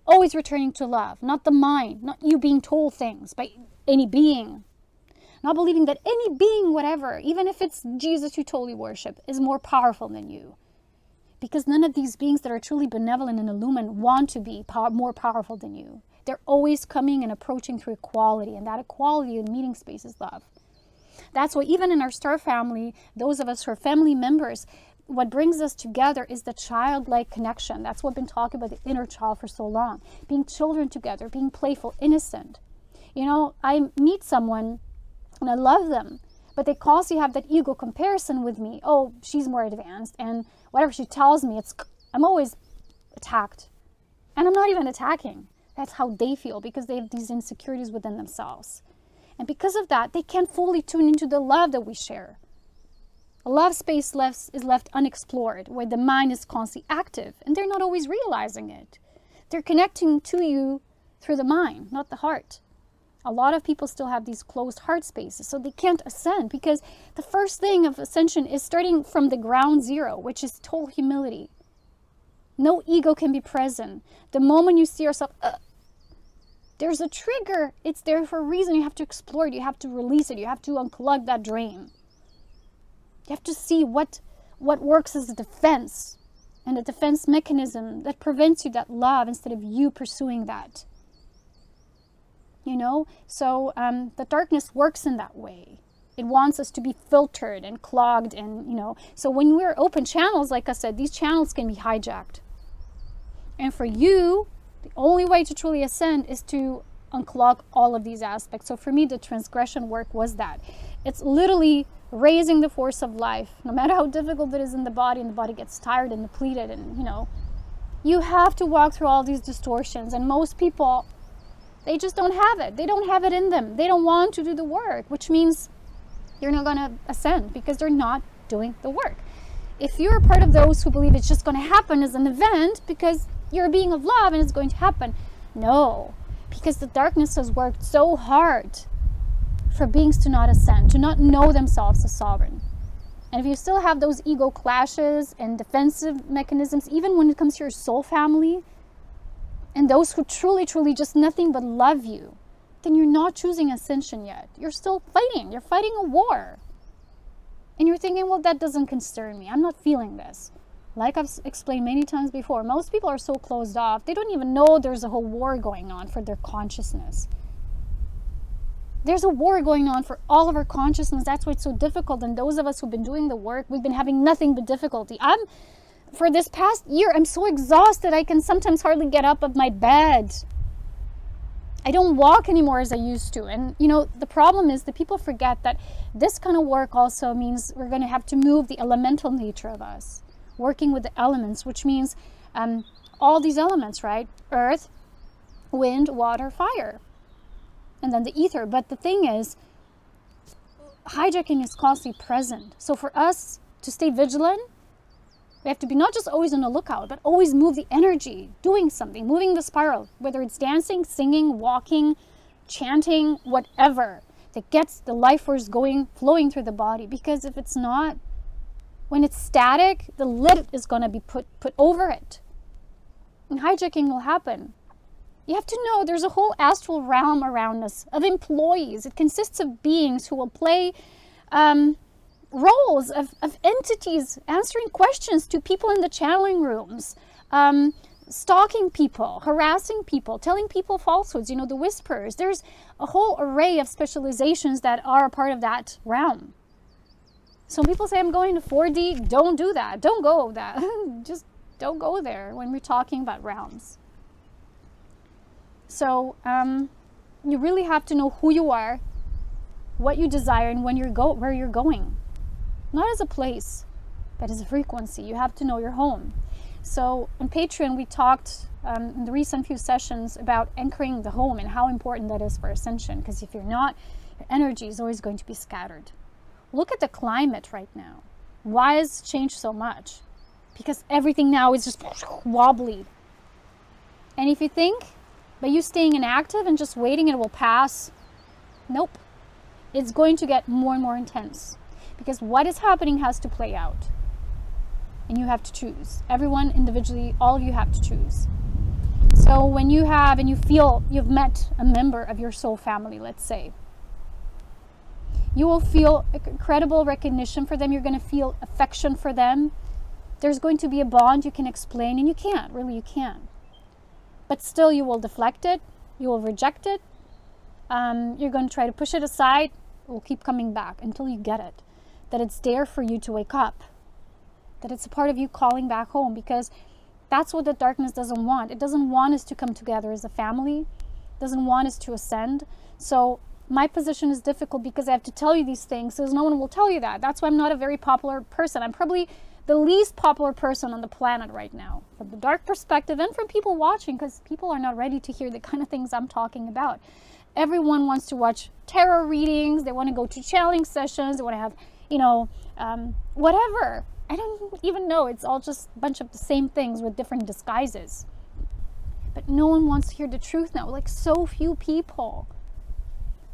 B: always returning to love, not the mind, not you being told things by any being. Not believing that any being, whatever, even if it's Jesus you totally worship, is more powerful than you. Because none of these beings that are truly benevolent and illumined want to be more powerful than you. They're always coming and approaching through equality, and that equality in meeting space is love. That's why even in our star family, those of us who are family members, what brings us together is the childlike connection. That's what I've been talking about, the inner child for so long. Being children together, being playful, innocent. I meet someone and I love them, but they constantly have that ego comparison with me. Oh, she's more advanced, and whatever she tells me, I'm always attacked. And I'm not even attacking. That's how they feel, because they have these insecurities within themselves. And because of that, they can't fully tune into the love that we share. A love space is left unexplored, where the mind is constantly active, and they're not always realizing it. They're connecting to you through the mind, not the heart. A lot of people still have these closed heart spaces, so they can't ascend, because the first thing of ascension is starting from the ground zero, which is total humility. No ego can be present. The moment you see yourself, there's a trigger. It's there for a reason. You have to explore it. You have to release it. You have to unplug that drain. You have to see what works as a defense, and a defense mechanism that prevents you that love instead of you pursuing that. So the darkness works in that way. It wants us to be filtered and clogged, and so when we're open channels, like I said, these channels can be hijacked. And for you, the only way to truly ascend is to unclog all of these aspects. So for me, the transgression work was that. It's literally raising the force of life, no matter how difficult it is in the body, and the body gets tired and depleted, and you have to walk through all these distortions. And most people, they just don't have it. They don't have it in them. They don't want to do the work, which means you're not going to ascend, because they're not doing the work. If you're a part of those who believe it's just going to happen as an event because you're a being of love and it's going to happen, no, because the darkness has worked so hard for beings to not ascend, to not know themselves as sovereign. And if you still have those ego clashes and defensive mechanisms, even when it comes to your soul family, and those who truly, truly just nothing but love you, then you're not choosing ascension yet. You're still fighting. You're fighting a war. And you're thinking, well, that doesn't concern me. I'm not feeling this. Like I've explained many times before, most people are so closed off, they don't even know there's a whole war going on for their consciousness. There's a war going on for all of our consciousness. That's why it's so difficult. And those of us who've been doing the work, we've been having nothing but difficulty. For this past year, I'm so exhausted, I can sometimes hardly get up of my bed. I don't walk anymore as I used to. And, the problem is that people forget that this kind of work also means we're going to have to move the elemental nature of us, working with the elements, which means all these elements, right? Earth, wind, water, fire, and then the ether. But the thing is, hijacking is constantly present. So for us to stay vigilant, we have to be not just always on the lookout, but always move the energy, doing something, moving the spiral, whether it's dancing, singing, walking, chanting, whatever, that gets the life force going, flowing through the body. Because if it's not, when it's static, the lid is going to be put over it, and hijacking will happen. You have to know there's a whole astral realm around us of employees. It consists of beings who will play roles of entities answering questions to people in the channeling rooms, stalking people, harassing people, telling people falsehoods, the whisperers. There's a whole array of specializations that are a part of that realm. Some people say, I'm going to 4D. Don't do that. Don't go that. Just don't go there when we're talking about realms. So you really have to know who you are, what you desire, and where you're going. Not as a place, but as a frequency. You have to know your home. So on Patreon, we talked in the recent few sessions about anchoring the home and how important that is for ascension. Because if you're not, your energy is always going to be scattered. Look at the climate right now. Why has it changed so much? Because everything now is just wobbly. And if you think by you staying inactive and just waiting it will pass, nope. It's going to get more and more intense. Because what is happening has to play out. And you have to choose. Everyone individually, all of you have to choose. So when you have and you feel you've met a member of your soul family, let's say, you will feel incredible recognition for them. You're going to feel affection for them. There's going to be a bond you can explain, and you can't. Really, you can't. But still, you will deflect it. You will reject it. You're going to try to push it aside. It will keep coming back until you get it. That it's there for you to wake up. That it's a part of you calling back home, because that's what the darkness doesn't want. It doesn't want us to come together as a family. It doesn't want us to ascend. So my position is difficult because I have to tell you these things, because no one will tell you that. That's why I'm not a very popular person. I'm probably the least popular person on the planet right now, from the dark perspective and from people watching, because people are not ready to hear the kind of things I'm talking about. Everyone wants to watch tarot readings. They want to go to channeling sessions. They want to have, whatever. I don't even know. It's all just a bunch of the same things with different disguises. But no one wants to hear the truth now. Like, so few people.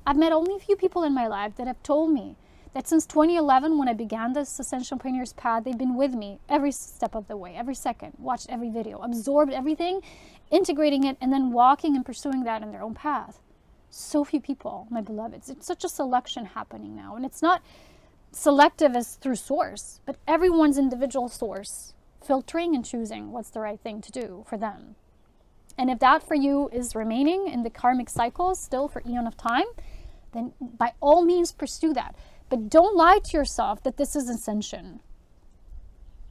B: I've met only a few people in my life that have told me that since 2011, when I began this Ascension Pioneer's path, they've been with me every step of the way, every second, watched every video, absorbed everything, integrating it, and then walking and pursuing that in their own path. So few people, my beloveds. It's such a selection happening now. And it's not selective as through source, but everyone's individual source, filtering and choosing what's the right thing to do for them. And if that for you is remaining in the karmic cycles still for eon of time, then by all means pursue that. But don't lie to yourself that this is ascension.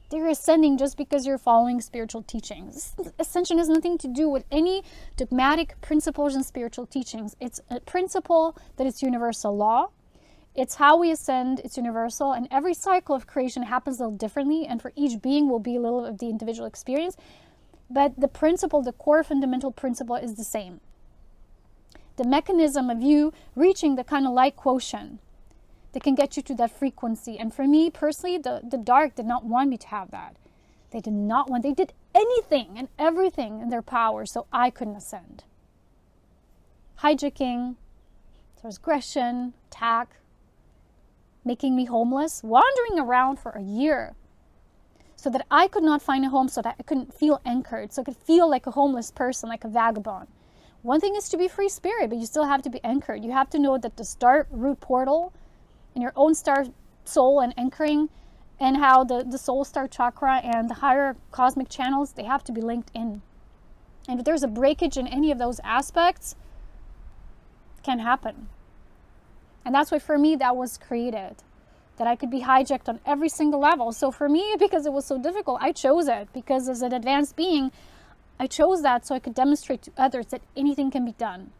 B: They're ascending just because you're following spiritual teachings. Ascension has nothing to do with any dogmatic principles and spiritual teachings. It's a principle that it's universal law. It's how we ascend, it's universal, and every cycle of creation happens a little differently, and for each being will be a little of the individual experience. But the principle, the core fundamental principle is the same. The mechanism of you reaching the kind of light quotient that can get you to that frequency. And for me personally, the dark did not want me to have that. They did anything and everything in their power so I couldn't ascend. Hijacking, transgression, attack, making me homeless, wandering around for a year so that I could not find a home, so that I couldn't feel anchored, so I could feel like a homeless person, like a vagabond. One thing is to be free spirit, but you still have to be anchored. You have to know that the star root portal and your own star soul and anchoring, and how the soul star chakra and the higher cosmic channels, they have to be linked in. And if there's a breakage in any of those aspects, it can happen. And that's why for me that was created, that I could be hijacked on every single level. So for me, because it was so difficult, I chose it, because as an advanced being, I chose that so I could demonstrate to others that anything can be done.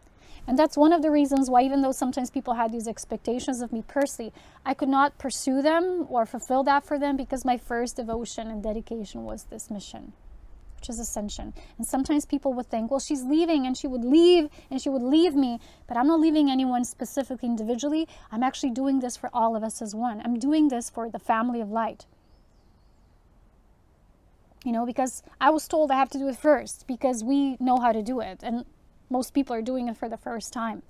B: And that's one of the reasons why, even though sometimes people had these expectations of me personally, I could not pursue them or fulfill that for them, because my first devotion and dedication was this mission. which is ascension. And sometimes people would think, well, she's leaving and she would leave and she would leave me. But I'm not leaving anyone specifically individually. I'm actually doing this for all of us as one. I'm doing this for the family of light. You know, because I was told I have to do it first because we know how to do it. And most people are doing it for the first time.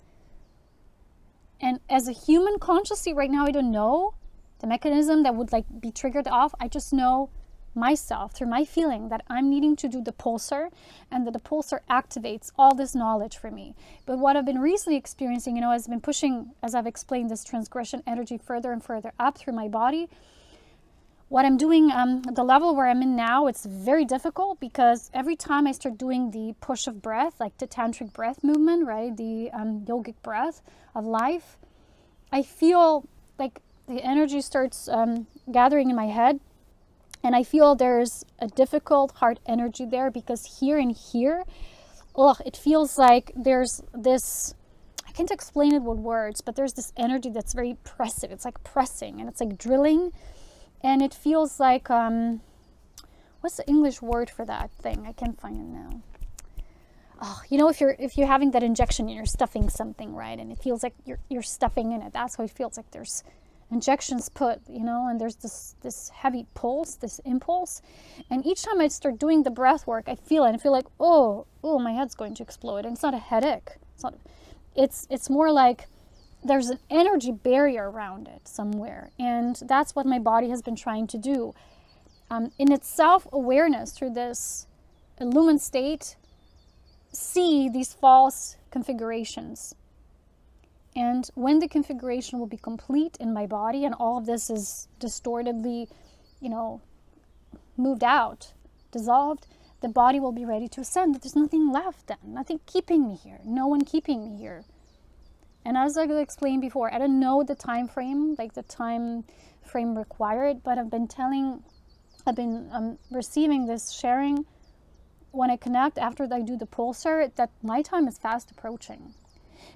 B: And as a human consciously right now, I don't know the mechanism that would like be triggered off. I just know myself through my feeling that I'm needing to do the pulsar, and that the pulsar activates all this knowledge for me. But what I've been recently experiencing, you know, has been pushing, as I've explained, this transgression energy further and further up through my body. What I'm doing, the level where I'm in now, it's very difficult because every time I start doing the push of breath, like the tantric breath movement, right, the yogic breath of life, I feel like the energy starts gathering in my head, and I feel there's a difficult heart energy there, because here and here, it feels like there's this, I can't explain it with words, but there's this energy that's very pressive. It's like pressing, and it's like drilling. And it feels like, what's the English word for that thing? I can't find it now. Oh, you know, if you're having that injection and you're stuffing something, right? And it feels like you're stuffing in it. That's how it feels like. There's injections put, you know, and there's this heavy pulse, this impulse. And each time I start doing the breath work, I feel it. I feel like, oh, my head's going to explode. And it's not a headache. It's more like there's an energy barrier around it somewhere. And that's what my body has been trying to do. In its self-awareness through this illumined state, see these false configurations. And when the configuration will be complete in my body and all of this is distortedly, you know, moved out, dissolved, the body will be ready to ascend. There's nothing left then, nothing keeping me here, no one keeping me here. And as I explained before, I don't know the time frame, like the time frame required, but I've been receiving this sharing when I connect after I do the pulsar, that my time is fast approaching.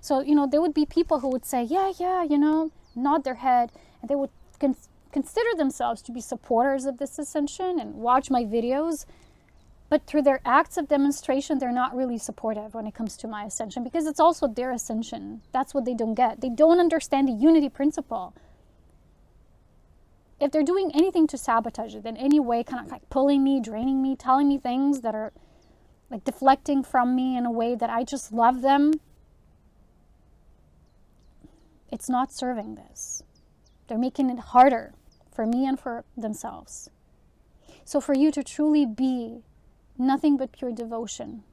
B: So, you know, there would be people who would say, yeah, you know, nod their head, and they would consider themselves to be supporters of this ascension and watch my videos. But through their acts of demonstration, they're not really supportive when it comes to my ascension, because it's also their ascension. That's what they don't get. They don't understand the unity principle. If they're doing anything to sabotage it in any way, kind of like pulling me, draining me, telling me things that are like deflecting from me in a way that I just love them, it's not serving this. They're making it harder for me and for themselves. So for you to truly be nothing but pure devotion,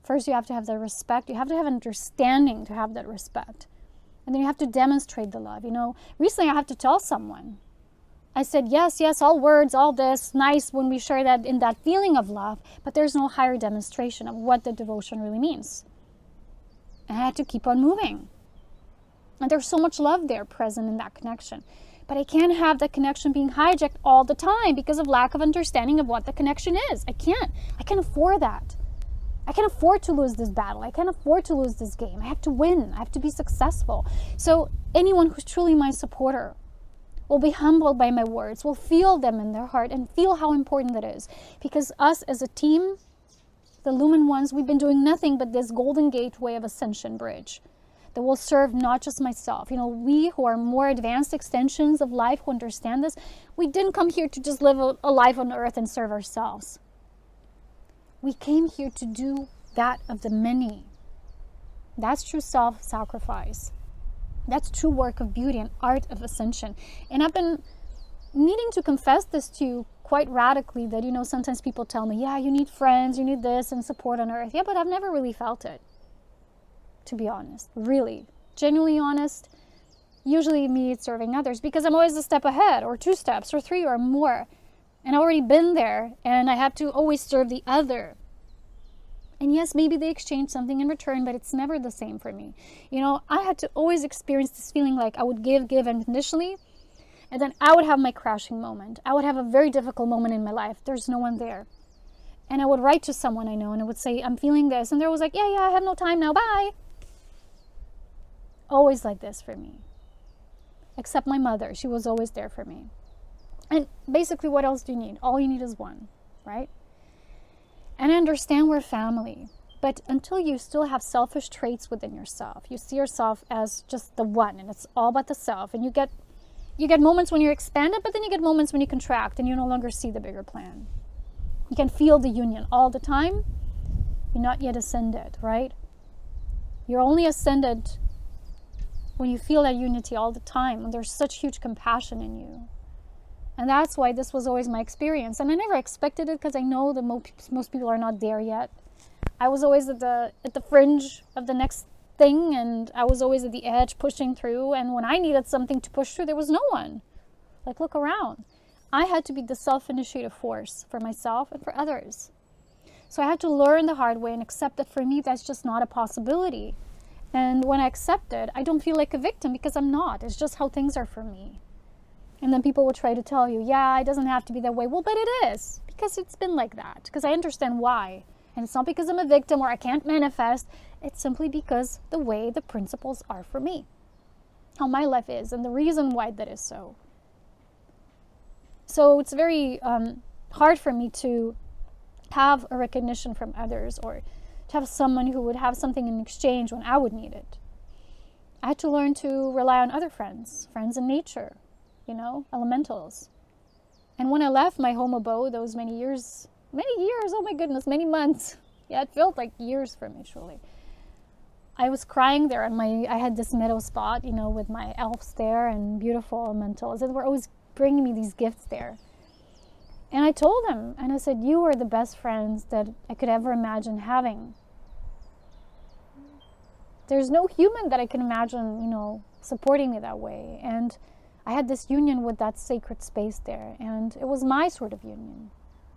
B: first you have to have the respect. You have to have understanding to have that respect. And then you have to demonstrate the love. You know, recently I had to tell someone, I said, yes, all words, all this, nice when we share that in that feeling of love, but there's no higher demonstration of what the devotion really means. And I had to keep on moving. And there's so much love there present in that connection. But I can't have that connection being hijacked all the time because of lack of understanding of what the connection is. I can't afford that. I can't afford to lose this battle. I can't afford to lose this game. I have to win. I have to be successful. So anyone who's truly my supporter will be humbled by my words, will feel them in their heart and feel how important that is. Because us as a team, the Lumen Ones, we've been doing nothing but this Golden Gateway of Ascension Bridge that will serve not just myself. You know, we who are more advanced extensions of life who understand this, we didn't come here to just live a life on earth and serve ourselves. We came here to do that of the many. That's true self-sacrifice. That's true work of beauty and art of ascension. And I've been needing to confess this to you quite radically, that, you know, sometimes people tell me, yeah, you need friends, you need this and support on earth. Yeah, but I've never really felt it, to be honest. Really, genuinely honest. Usually me it's serving others because I'm always a step ahead, or 2 steps, or 3 or more. And I've already been there, and I have to always serve the other. And yes, maybe they exchange something in return, but it's never the same for me. You know, I had to always experience this feeling like I would give unconditionally, and then I would have my crashing moment. I would have a very difficult moment in my life. There's no one there. And I would write to someone I know, and I would say, I'm feeling this. And they was like, yeah, I have no time now, bye. Always like this for me. Except my mother. She was always there for me. And basically, what else do you need? All you need is one, right? And I understand we're family. But until you still have selfish traits within yourself, you see yourself as just the one, and it's all about the self. And you get moments when you're expanded, but then you get moments when you contract and you no longer see the bigger plan. You can feel the union all the time. You're not yet ascended, right? You're only ascended when you feel that unity all the time, when there's such huge compassion in you. And that's why this was always my experience. And I never expected it, because I know that most people are not there yet. I was always at the fringe of the next thing, and I was always at the edge pushing through. And when I needed something to push through, there was no one. Like, look around. I had to be the self-initiative force for myself and for others. So I had to learn the hard way and accept that for me, that's just not a possibility. And when I accept it, I don't feel like a victim, because I'm not. It's just how things are for me. And then people will try to tell you, yeah, it doesn't have to be that way. Well, but it is, because it's been like that, because I understand why. And it's not because I'm a victim or I can't manifest. It's simply because the way the principles are for me, how my life is, and the reason why that is so. So it's very hard for me to have a recognition from others, or to have someone who would have something in exchange when I would need it. I had to learn to rely on other friends in nature, elementals. And when I left my home abode, those many years, oh my goodness, many months. Yeah, it felt like years for me, truly. I was crying there, and I had this meadow spot, with my elves there and beautiful elementals. And they were always bringing me these gifts there. And I told them, and I said, you are the best friends that I could ever imagine having. There's no human that I can imagine, supporting me that way. And I had this union with that sacred space there, and it was my sort of union.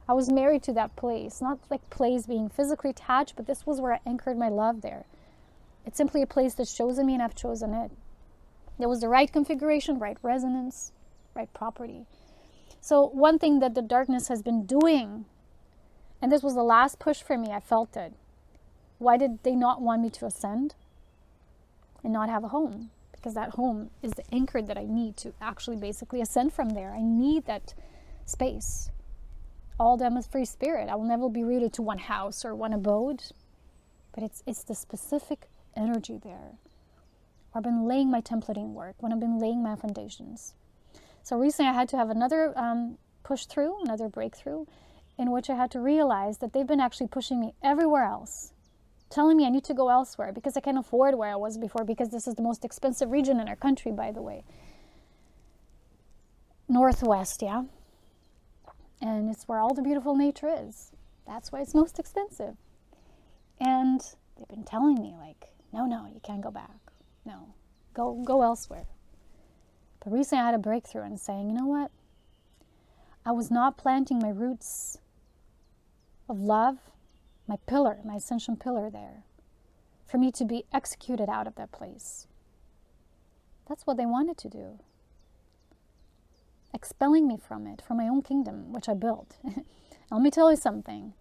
B: I was married to that place, not like place being physically attached, but this was where I anchored my love there. It's simply a place that's chosen me, and I've chosen it. There was the right configuration, right resonance, right property. So one thing that the darkness has been doing, and this was the last push for me, I felt it. Why did they not want me to ascend and not have a home? Because that home is the anchor that I need to actually basically ascend from there. I need that space. All them is free spirit. I will never be rooted to one house or one abode, but it's the specific energy there. I've been laying my templating work, when I've been laying my foundations. So recently I had to have another push through, another breakthrough, in which I had to realize that they've been actually pushing me everywhere else, telling me I need to go elsewhere because I can't afford where I was before, because this is the most expensive region in our country, by the way. Northwest, yeah? And it's where all the beautiful nature is. That's why it's most expensive. And they've been telling me, like, no, you can't go back. No, go elsewhere. But recently I had a breakthrough and saying, you know what? I was not planting my roots of love, my pillar, my ascension pillar there, for me to be executed out of that place. That's what they wanted to do. Expelling me from it, from my own kingdom, which I built. Let me tell you something.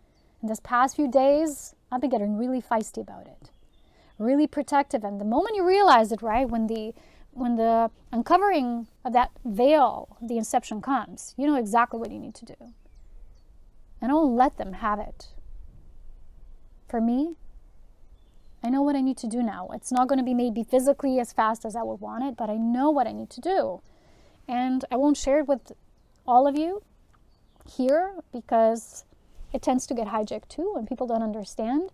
B: In this past few days, I've been getting really feisty about it. Really protective. And the moment you realize it, right, when the uncovering of that veil, the inception comes, you know exactly what you need to do. And don't let them have it. For me, I know what I need to do now. It's not going to be maybe physically as fast as I would want it, but I know what I need to do. And I won't share it with all of you here because it tends to get hijacked too and people don't understand.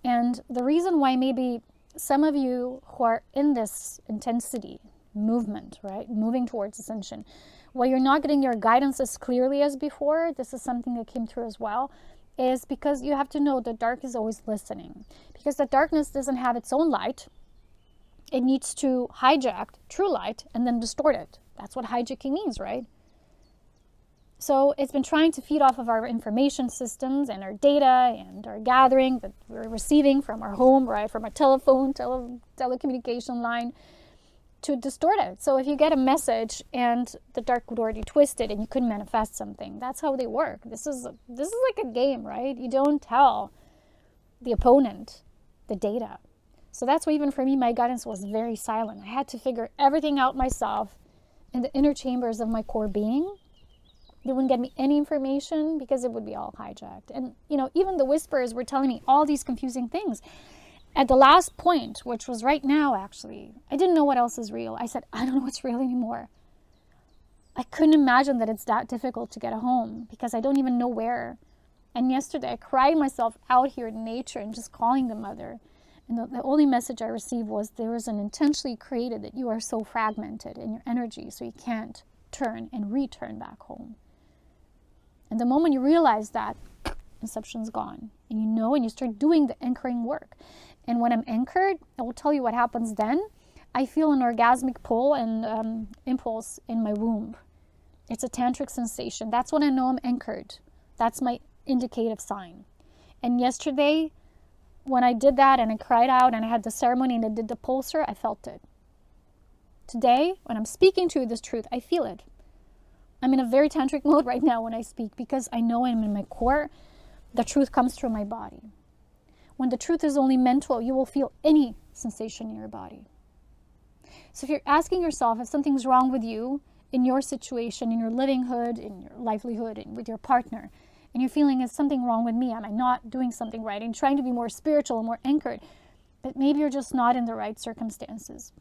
B: And the reason why maybe some of you who are in this intensity movement, right, moving towards ascension, while you're not getting your guidance as clearly as before, this is something that came through as well, is because you have to know the dark is always listening. Because the darkness doesn't have its own light. It needs to hijack true light and then distort it. That's what hijacking means, right? So it's been trying to feed off of our information systems and our data and our gathering that we're receiving from our home, right, from our telephone, telecommunication line, to distort it. So if you get a message and the dark would already twist it and you couldn't manifest something, that's how they work. This is like a game, right? You don't tell the opponent the data. So that's why even for me, my guidance was very silent. I had to figure everything out myself in the inner chambers of my core being. They wouldn't get me any information because it would be all hijacked. And, even the whispers were telling me all these confusing things. At the last point, which was right now, actually, I didn't know what else is real. I said, I don't know what's real anymore. I couldn't imagine that it's that difficult to get a home because I don't even know where. And yesterday, I cried myself out here in nature and just calling the mother. And the only message I received was there was an intentionally created that you are so fragmented in your energy, so you can't turn and return back home. And the moment you realize that, inception's gone. And and you start doing the anchoring work. And when I'm anchored, I will tell you what happens then. I feel an orgasmic pull and impulse in my womb. It's a tantric sensation. That's when I know I'm anchored. That's my indicative sign. And yesterday, when I did that and I cried out and I had the ceremony and I did the pulsar, I felt it. Today, when I'm speaking to you this truth, I feel it. I'm in a very tantric mode right now when I speak because I know I'm in my core. The truth comes through my body. When the truth is only mental, you will feel any sensation in your body. So if you're asking yourself if something's wrong with you in your situation, in your livinghood, in your livelihood, and with your partner, and you're feeling, is something wrong with me? Am I not doing something right? And trying to be more spiritual and more anchored, but maybe you're just not in the right circumstances.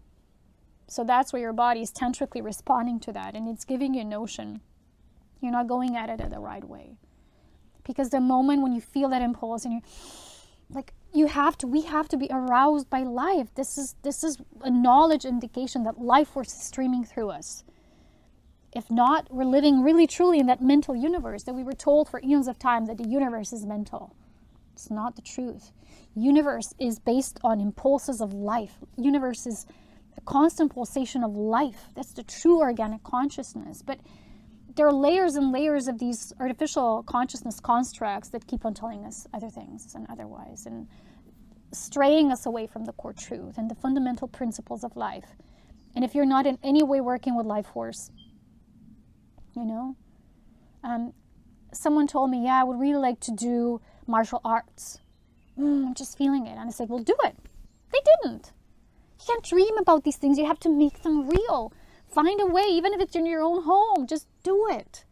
B: So that's where your body is tantrically responding to that, and it's giving you a notion you're not going at it in the right way. Because the moment when you feel that impulse and we have to be aroused by life. This is a knowledge indication that life force is streaming through us. If not, we're living really truly in that mental universe that we were told for eons of time that the universe is mental. It's not the truth. Universe is based on impulses of life. Universe is a constant pulsation of life. That's the true organic consciousness. But there are layers and layers of these artificial consciousness constructs that keep on telling us other things and otherwise, and straying us away from the core truth and the fundamental principles of life. And if you're not in any way working with life force, someone told me, I would really like to do martial arts. I'm just feeling it. And I said, well, do it. They didn't. You can't dream about these things. You have to make them real. Find a way, even if it's in your own home, just do it.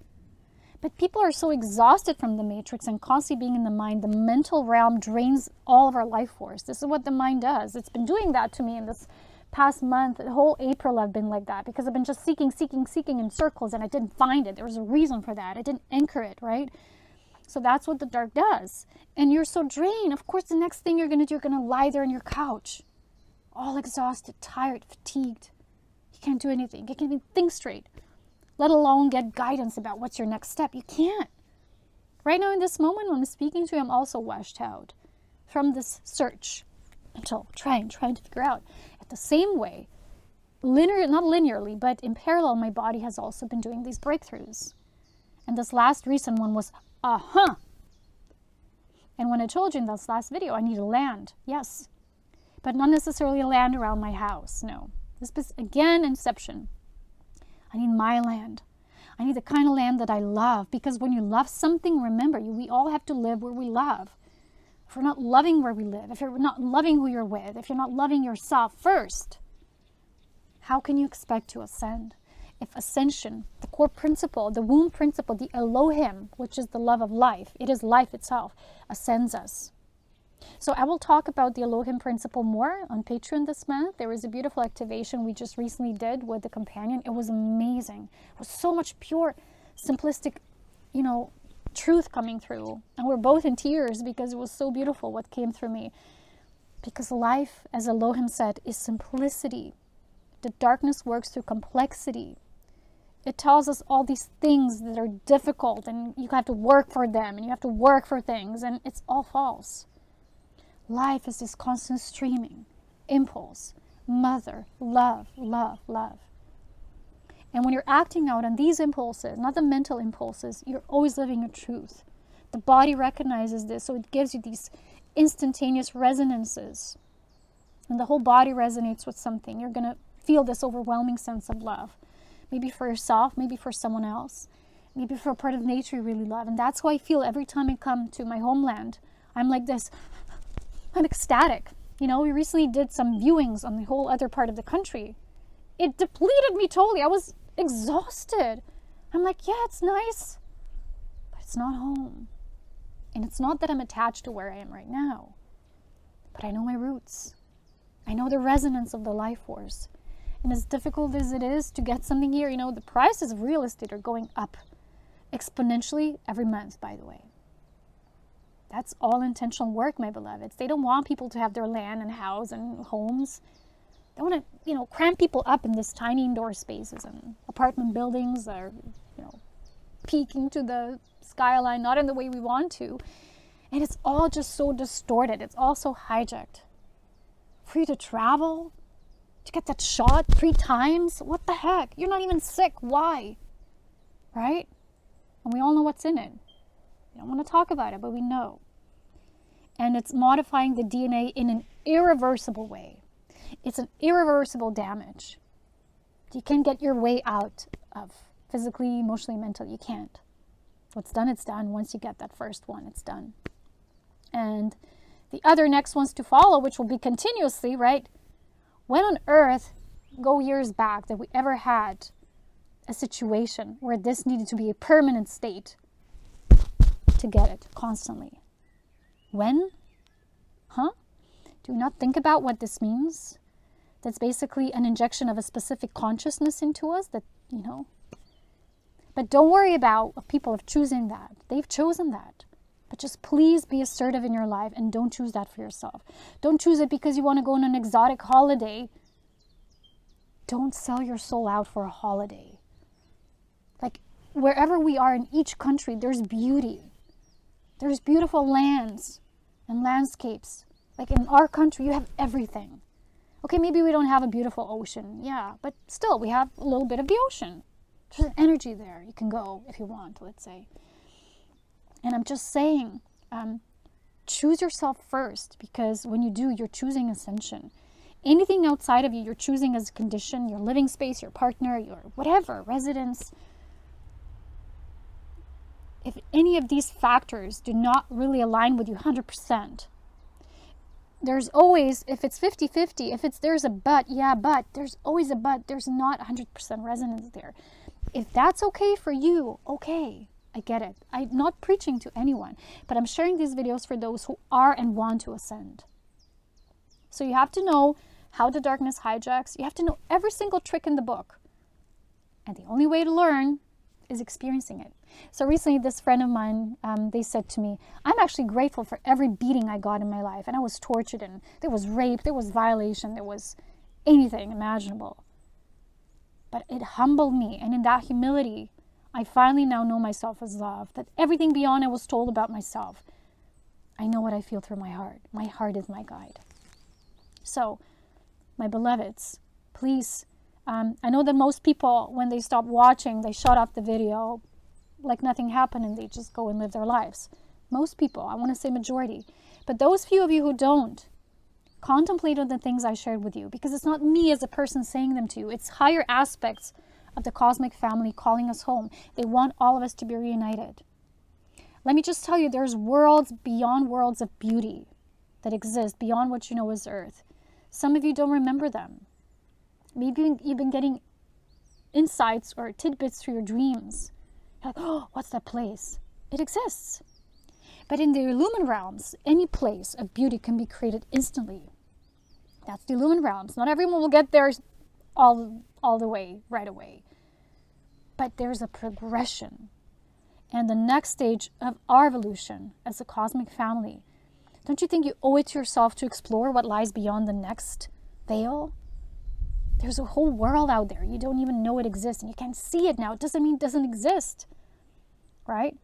B: But people are so exhausted from the matrix and constantly being in the mind. The mental realm drains all of our life force. This is what the mind does. It's been doing that to me in this past month. The whole April I've been like that because I've been just seeking in circles and I didn't find it. There was a reason for that. I didn't anchor it, right? So that's what the dark does. And you're so drained. Of course, the next thing you're going to do, you're going to lie there on your couch, all exhausted, tired, fatigued. You can't do anything. You can't even think straight, let alone get guidance about what's your next step. You can't. Right now in this moment when I'm speaking to you, I'm also washed out from this search until trying to figure out. At the same way, not linearly, but in parallel, my body has also been doing these breakthroughs. And this last recent one was, And when I told you in this last video, I need a land, yes, but not necessarily a land around my house, no. This is, again, inception. I need my land. I need the kind of land that I love. Because when you love something, remember, we all have to live where we love. If we're not loving where we live, if you're not loving who you're with, if you're not loving yourself first, how can you expect to ascend? If ascension, the core principle, the womb principle, the Elohim, which is the love of life, it is life itself, ascends us. So I will talk about the Elohim Principle more on Patreon this month. There was a beautiful activation we just recently did with the companion. It was amazing. It was so much pure, simplistic, truth coming through. And we're both in tears because it was so beautiful what came through me. Because life, as Elohim said, is simplicity. The darkness works through complexity. It tells us all these things that are difficult and you have to work for them and you have to work for things, and it's all false. Life is this constant streaming, impulse, mother, love, love, love. And when you're acting out on these impulses, not the mental impulses, you're always living your truth. The body recognizes this, so it gives you these instantaneous resonances. And the whole body resonates with something. You're going to feel this overwhelming sense of love. Maybe for yourself, maybe for someone else, maybe for a part of nature you really love. And that's how I feel every time I come to my homeland. I'm like this. I'm ecstatic. We recently did some viewings on the whole other part of the country. It depleted me totally. I was exhausted. I'm like, yeah, it's nice, but it's not home. And it's not that I'm attached to where I am right now, but I know my roots. I know the resonance of the life force. And as difficult as it is to get something here, the prices of real estate are going up exponentially every month, by the way. That's all intentional work, my beloveds. They don't want people to have their land and house and homes. They want to, cram people up in this tiny indoor spaces, and apartment buildings are, peeking to the skyline, not in the way we want to. And it's all just so distorted. It's all so hijacked. For you to travel, to get that shot 3 times, what the heck? You're not even sick. Why? Right? And we all know what's in it. We don't want to talk about it, but we know. And it's modifying the DNA in an irreversible way. It's an irreversible damage. You can't get your way out of physically, emotionally, mentally. You can't. What's done, it's done. Once you get that first one, it's done. And the other next ones to follow, which will be continuously, right? When on earth, go years back, that we ever had a situation where this needed to be a permanent state to get it constantly? When? Huh? Do we not think about what this means? That's basically an injection of a specific consciousness into us that, But don't worry about people of choosing that. They've chosen that. But just please be assertive in your life and don't choose that for yourself. Don't choose it because you want to go on an exotic holiday. Don't sell your soul out for a holiday. Like, wherever we are in each country, there's beauty. There's beautiful lands and landscapes. Like in our country, you have everything. Okay, maybe we don't have a beautiful ocean. Yeah, but still, we have a little bit of the ocean. There's an energy there. You can go if you want, let's say. And I'm just saying, choose yourself first, because when you do, you're choosing ascension. Anything outside of you, you're choosing as a condition, your living space, your partner, your whatever, residence. If any of these factors do not really align with you 100%, there's always, if it's 50-50, there's a but, there's always a but. There's not 100% resonance there. If that's okay for you, okay, I get it. I'm not preaching to anyone, but I'm sharing these videos for those who are and want to ascend. So you have to know how the darkness hijacks. You have to know every single trick in the book. And the only way to learn is experiencing it. So recently, this friend of mine, they said to me, I'm actually grateful for every beating I got in my life. And I was tortured, and there was rape, there was violation, there was anything imaginable. But it humbled me. And in that humility, I finally now know myself as love. That everything beyond I was told about myself, I know what I feel through my heart. My heart is my guide. So, my beloveds, please, I know that most people, when they stop watching, they shut off the video like nothing happened and they just go and live their lives. Most people, I want to say majority. But those few of you who don't, contemplate on the things I shared with you, because it's not me as a person saying them to you. It's higher aspects of the cosmic family calling us home. They want all of us to be reunited. Let me just tell you, there's worlds beyond worlds of beauty that exist beyond what you know as Earth. Some of you don't remember them. Maybe you've been getting insights or tidbits through your dreams. You're like, oh, what's that place? It exists. But in the Illumined realms, any place of beauty can be created instantly. That's the Illumined realms. Not everyone will get there all the way, right away. But there's a progression. And the next stage of our evolution as a cosmic family, don't you think you owe it to yourself to explore what lies beyond the next veil? There's a whole world out there. You don't even know it exists, and you can't see it now. It doesn't mean it doesn't exist, right?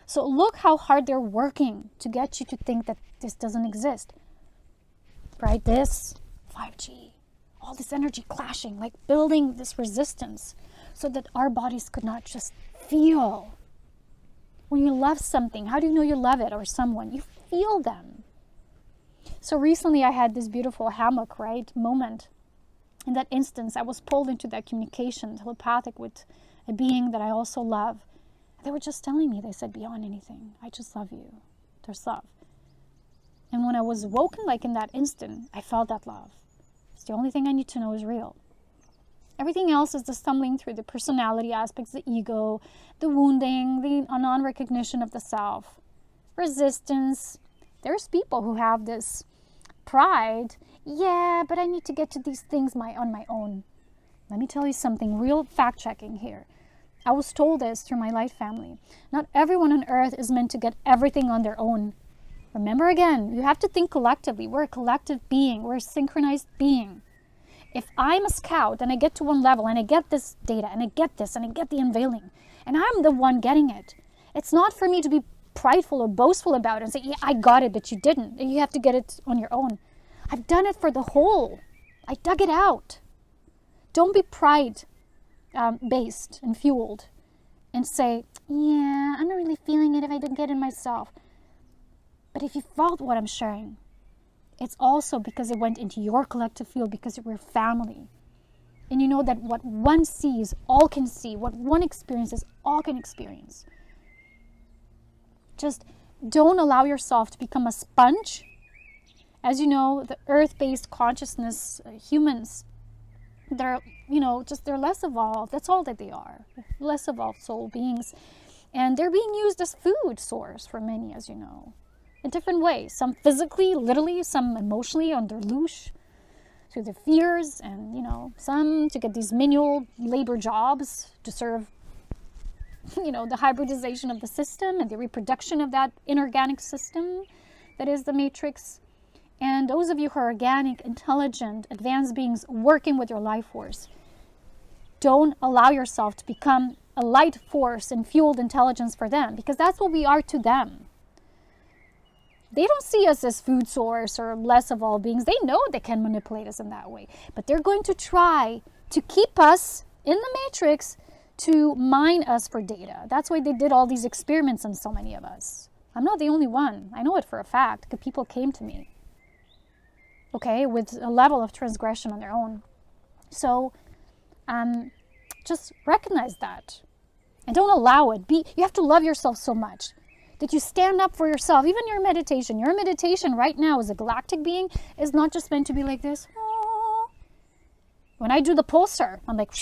B: So look how hard they're working to get you to think that this doesn't exist, right? This 5G, all this energy clashing, like building this resistance so that our bodies could not just feel. When you love something, how do you know you love it or someone? You feel them. So recently I had this beautiful hammock, right, moment. In that instance, I was pulled into that communication, telepathic, with a being that I also love. They were just telling me, they said, beyond anything, I just love you. There's love. And when I was woken, like in that instant, I felt that love. It's the only thing I need to know is real. Everything else is the stumbling through the personality aspects, the ego, the wounding, the non-recognition of the self, resistance. There's people who have this pride. Yeah, but I need to get to these things on my own. Let me tell you something, real fact-checking here. I was told this through my light family. Not everyone on earth is meant to get everything on their own. Remember again, you have to think collectively. We're a collective being. We're a synchronized being. If I'm a scout and I get to one level and I get this data and I get this and I get the unveiling and I'm the one getting it, it's not for me to be prideful or boastful about it and say, yeah, I got it, but you didn't. You have to get it on your own. I've done it for the whole. I dug it out. Don't be pride based and fueled and say, yeah, I'm not really feeling it if I didn't get it myself. But if you felt what I'm sharing, it's also because it went into your collective field, because we're family. And you know that what one sees, all can see. What one experiences, all can experience. Just don't allow yourself to become a sponge. As you know, the earth-based consciousness, humans, they're less evolved. That's all that they are. Less evolved soul beings. And they're being used as food source for many, as you know, in different ways. Some physically, literally, some emotionally on their leash, through their fears, and, some to get these manual labor jobs to serve, the hybridization of the system and the reproduction of that inorganic system that is the matrix. And those of you who are organic, intelligent, advanced beings working with your life force, don't allow yourself to become a light force and fueled intelligence for them, because that's what we are to them. They don't see us as food source or less of all beings. They know they can manipulate us in that way. But they're going to try to keep us in the matrix, to mine us for data. That's why they did all these experiments on so many of us. I'm not the only one. I know it for a fact, because people came to me, with a level of transgression on their own. So just recognize that. And don't allow it. You have to love yourself so much that you stand up for yourself. Even your meditation. Your meditation right now as a galactic being is not just meant to be like this. Oh. When I do the pulsar, I'm like,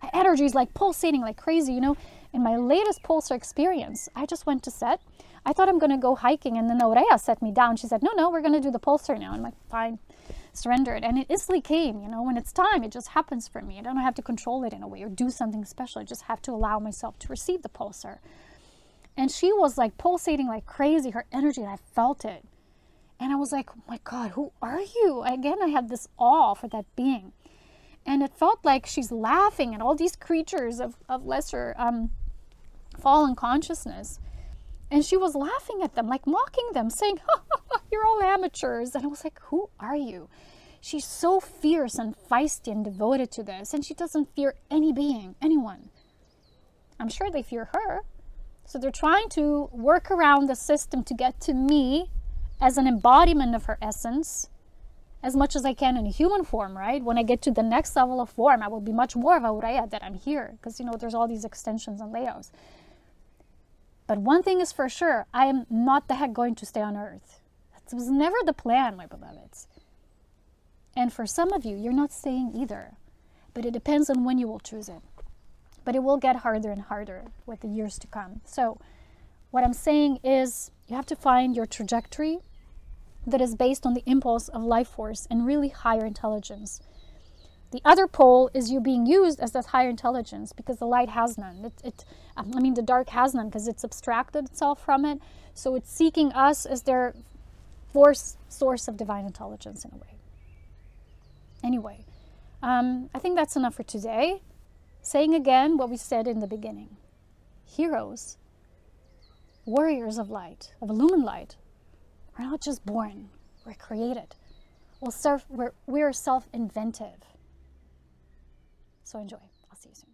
B: my energy is like pulsating like crazy, In my latest pulsar experience, I just went to set. I thought I'm going to go hiking, and then Aurea set me down. She said, no, we're going to do the pulsar now. I'm like, fine, surrendered. And it instantly came, when it's time, it just happens for me. I don't have to control it in a way or do something special. I just have to allow myself to receive the pulsar. And she was like pulsating like crazy, her energy, and I felt it. And I was like, oh my God, who are you? Again, I had this awe for that being. And it felt like she's laughing at all these creatures of lesser fallen consciousness. And she was laughing at them, like mocking them, saying, you're all amateurs. And I was like, who are you? She's so fierce and feisty and devoted to this. And she doesn't fear any being, anyone. I'm sure they fear her. So they're trying to work around the system to get to me as an embodiment of her essence as much as I can in a human form, right? When I get to the next level of form, I will be much more of Aurea that I'm here, because, there's all these extensions and layouts. But one thing is for sure, I am not the heck going to stay on Earth. That was never the plan, my beloveds. And for some of you, you're not staying either. But it depends on when you will choose it. But it will get harder and harder with the years to come. So what I'm saying is you have to find your trajectory that is based on the impulse of life force and really higher intelligence. The other pole is you being used as that higher intelligence, because the light has none. The dark has none, because it's abstracted itself from it. So it's seeking us as their source of divine intelligence in a way. Anyway, I think that's enough for today. Saying again what we said in the beginning. Heroes, warriors of light, of illumined light, are not just born. We're created. We're self-inventive. So enjoy. I'll see you soon.